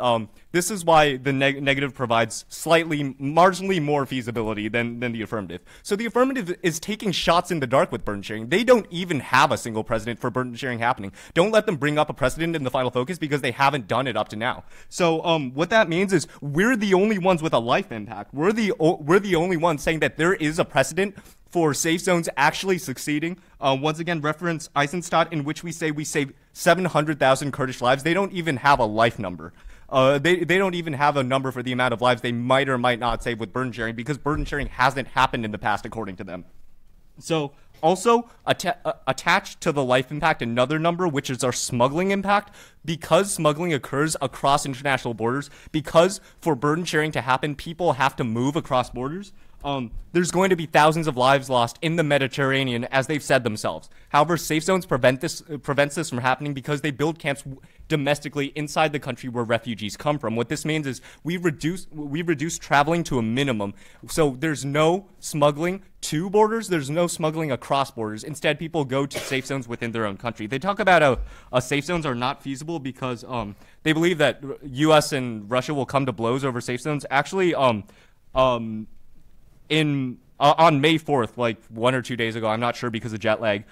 this is why the negative provides marginally more feasibility than the affirmative. So the affirmative is taking shots in the dark with burden sharing. They don't even have a single precedent for burden sharing happening. Don't let them bring up a precedent in the final focus because they haven't done it up to now. So what that means is we're the only ones with a life impact. We're the only ones saying that there is a precedent for safe zones actually succeeding. Once again, reference Eisenstadt, in which we say we save 700,000 Kurdish lives. They don't even have a life number. They don't even have a number for the amount of lives they might or might not save with burden sharing because burden sharing hasn't happened in the past, according to them. So also attached to the life impact, another number, which is our smuggling impact. Because smuggling occurs across international borders, because for burden sharing to happen, people have to move across borders. There's going to be thousands of lives lost in the Mediterranean, as they've said themselves. However, safe zones prevents this from happening because they build camps domestically inside the country where refugees come from. What this means is we reduce traveling to a minimum. So there's no smuggling to borders. There's no smuggling across borders. Instead, people go to safe zones within their own country. They talk about safe zones are not feasible because they believe that U.S. and Russia will come to blows over safe zones. Actually, on May 4th, like 1 or 2 days ago, I'm not sure because of jet lag,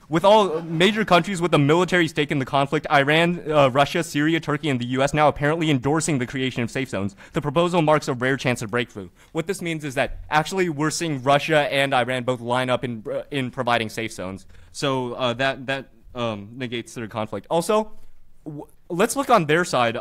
with all major countries with a military stake in the conflict, Iran, Russia, Syria, Turkey, and the U.S. now apparently endorsing the creation of safe zones. The proposal marks a rare chance of breakthrough. What this means is that actually we're seeing Russia and Iran both line up in providing safe zones. So that negates their conflict. Also, let's look on their side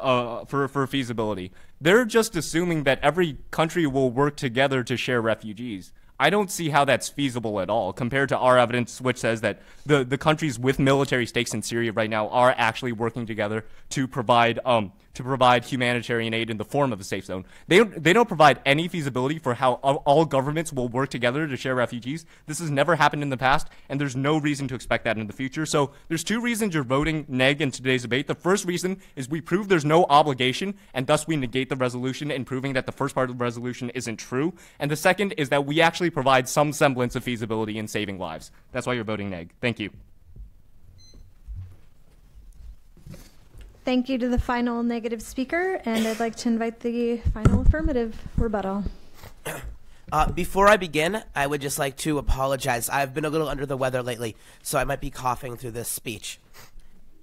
for feasibility. They're just assuming that every country will work together to share refugees. I don't see how that's feasible at all compared to our evidence, which says that the countries with military stakes in Syria right now are actually working together to provide humanitarian aid in the form of a safe zone. They don't provide any feasibility for how all governments will work together to share refugees. This has never happened in the past, and there's no reason to expect that in the future. So there's two reasons you're voting neg in today's debate. The first reason is we prove there's no obligation, and thus we negate the resolution in proving that the first part of the resolution isn't true. And the second is that we actually provide some semblance of feasibility in saving lives. That's why you're voting neg. Thank you. Thank you to the final negative speaker, and I'd like to invite the final affirmative rebuttal. Before I begin, I would just like to apologize. I've been a little under the weather lately, so I might be coughing through this speech.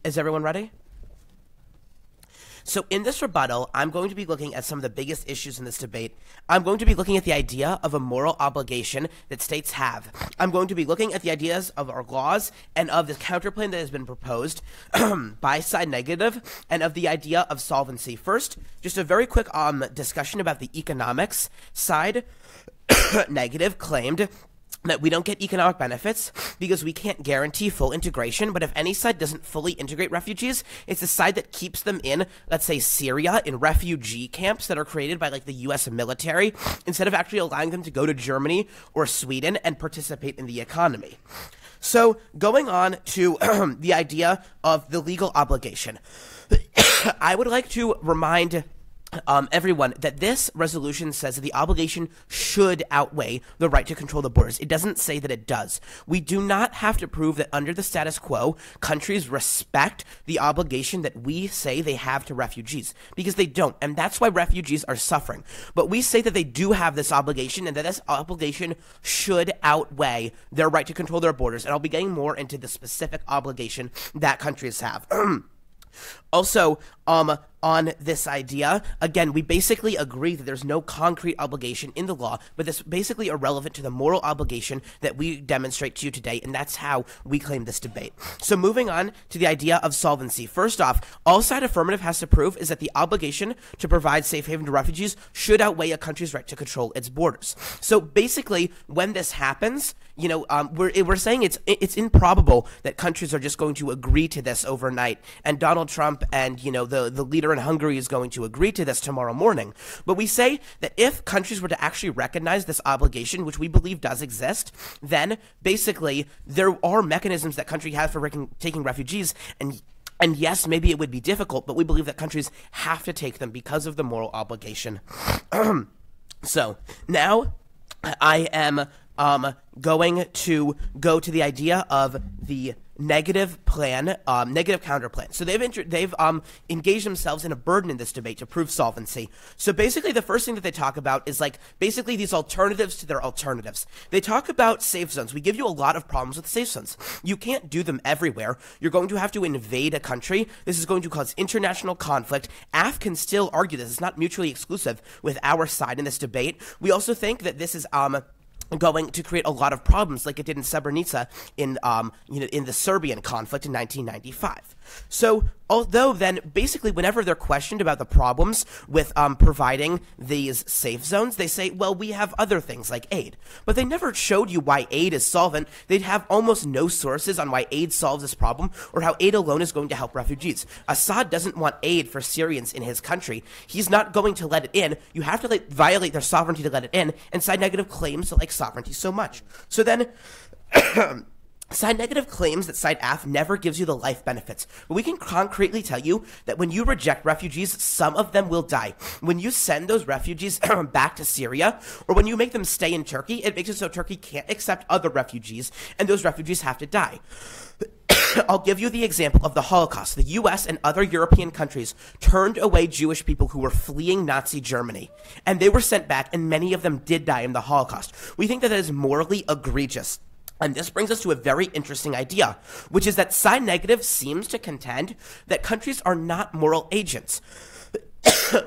Is everyone ready? So in this rebuttal, I'm going to be looking at some of the biggest issues in this debate. I'm going to be looking at the idea of a moral obligation that states have. I'm going to be looking at the ideas of our laws and of the counterplan that has been proposed by side negative and of the idea of solvency. First, just a very quick discussion about the economics side. Negative claimed that we don't get economic benefits because we can't guarantee full integration, but if any side doesn't fully integrate refugees, it's the side that keeps them in, let's say, Syria, in refugee camps that are created by, like, the U.S. military, instead of actually allowing them to go to Germany or Sweden and participate in the economy. So, going on to the idea of the legal obligation, I would like to remind everyone that this resolution says that the obligation should outweigh the right to control the borders. It doesn't say that it does. We do not have to prove that under the status quo, countries respect the obligation that we say they have to refugees, because they don't, and that's why refugees are suffering. But we say that they do have this obligation, and that this obligation should outweigh their right to control their borders, and I'll be getting more into the specific obligation that countries have. Also, on this idea, again, we basically agree that there's no concrete obligation in the law, but that's basically irrelevant to the moral obligation that we demonstrate to you today, and that's how we claim this debate. So moving on to the idea of solvency. First off, all side affirmative has to prove is that the obligation to provide safe haven to refugees should outweigh a country's right to control its borders. So basically, when this happens, you know, we're saying it's improbable that countries are just going to agree to this overnight, and Donald Trump and, you know, the leader here in Hungary is going to agree to this tomorrow morning. But we say that if countries were to actually recognize this obligation, which we believe does exist, then basically there are mechanisms that country has for taking refugees, and yes, maybe it would be difficult, but we believe that countries have to take them because of the moral obligation. So now I am going to go to the idea of the negative plan, negative counter plan. So they've engaged themselves in a burden in this debate to prove solvency. So basically the first thing that they talk about is like basically these alternatives to their alternatives. They talk about safe zones. We give you a lot of problems with safe zones. You can't do them everywhere. You're going to have to invade a country. This is going to cause international conflict. AF can still argue this. It's not mutually exclusive with our side in this debate. We also think that this is going to create a lot of problems like it did in Srebrenica in the Serbian conflict in 1995. So although then basically whenever they're questioned about the problems with providing these safe zones, they say, well, we have other things like aid. But they never showed you why aid is solvent. They'd have almost no sources on why aid solves this problem or how aid alone is going to help refugees. Assad doesn't want aid for Syrians in his country. He's not going to let it in. You have to violate their sovereignty to let it in, and side negative claims to like sovereignty so much. So then side negative claims that side AF never gives you the life benefits. But we can concretely tell you that when you reject refugees, some of them will die. When you send those refugees back to Syria, or when you make them stay in Turkey, it makes it so Turkey can't accept other refugees, and those refugees have to die. I'll give you the example of the Holocaust. The US and other European countries turned away Jewish people who were fleeing Nazi Germany, and they were sent back, and many of them did die in the Holocaust. We think that is morally egregious. And this brings us to a very interesting idea, which is that side negative seems to contend that countries are not moral agents.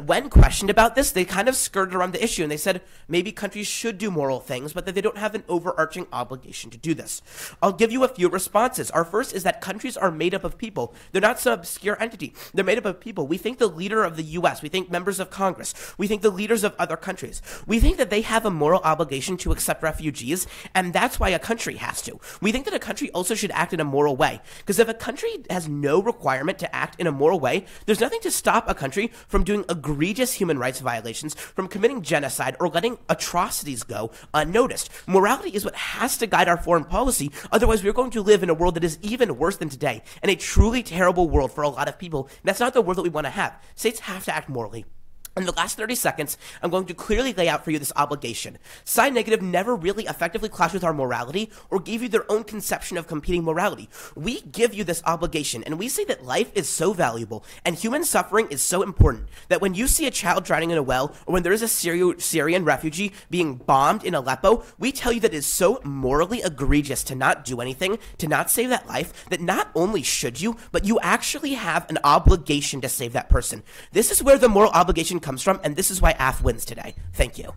When questioned about this, they kind of skirted around the issue and they said maybe countries should do moral things, but that they don't have an overarching obligation to do this. I'll give you a few responses. Our first is that countries are made up of people. They're not some obscure entity. They're made up of people. We think the leader of the US, we think members of Congress, we think the leaders of other countries. We think that they have a moral obligation to accept refugees, and that's why a country has to. We think that a country also should act in a moral way, because if a country has no requirement to act in a moral way, there's nothing to stop a country from doing egregious human rights violations, from committing genocide, or letting atrocities go unnoticed. Morality is what has to guide our foreign policy, otherwise we're going to live in a world that is even worse than today, and a truly terrible world for a lot of people. That's not the world that we want to have. States have to act morally. In the last 30 seconds, I'm going to clearly lay out for you this obligation. Side negative never really effectively clashed with our morality or gave you their own conception of competing morality. We give you this obligation, and we say that life is so valuable and human suffering is so important that when you see a child drowning in a well or when there is a Syrian refugee being bombed in Aleppo, we tell you that it is so morally egregious to not do anything, to not save that life, that not only should you, but you actually have an obligation to save that person. This is where the moral obligation comes from, and this is why AF wins today. Thank you.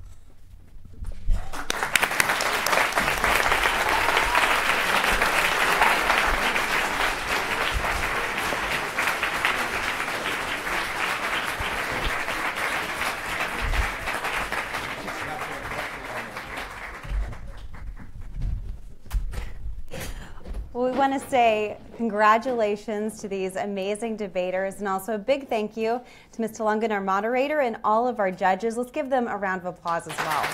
Well, we want to say congratulations to these amazing debaters, and also a big thank you to Ms. Tulungan, our moderator, and all of our judges. Let's give them a round of applause as well.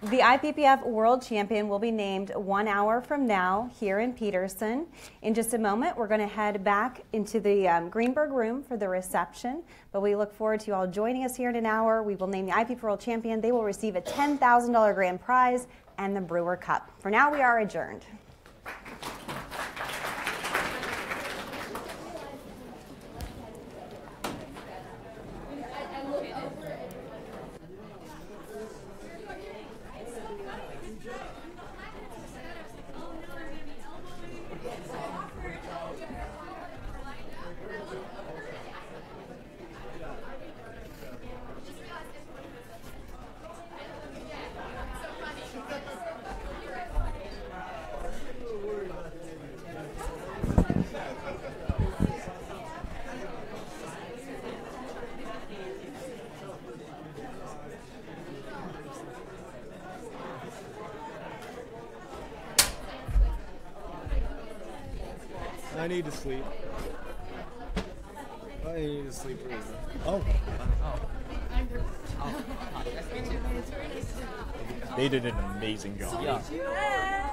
The IPPF World Champion will be named 1 hour from now here in Peterson. In just a moment, we're going to head back into the Greenberg room for the reception, but we look forward to you all joining us here in an hour. We will name the IPPF World Champion. They will receive a $10,000 grand prize and the Brewer Cup. For now, we are adjourned. I need to sleep. I need to sleep. Oh. They did an amazing job. Yeah.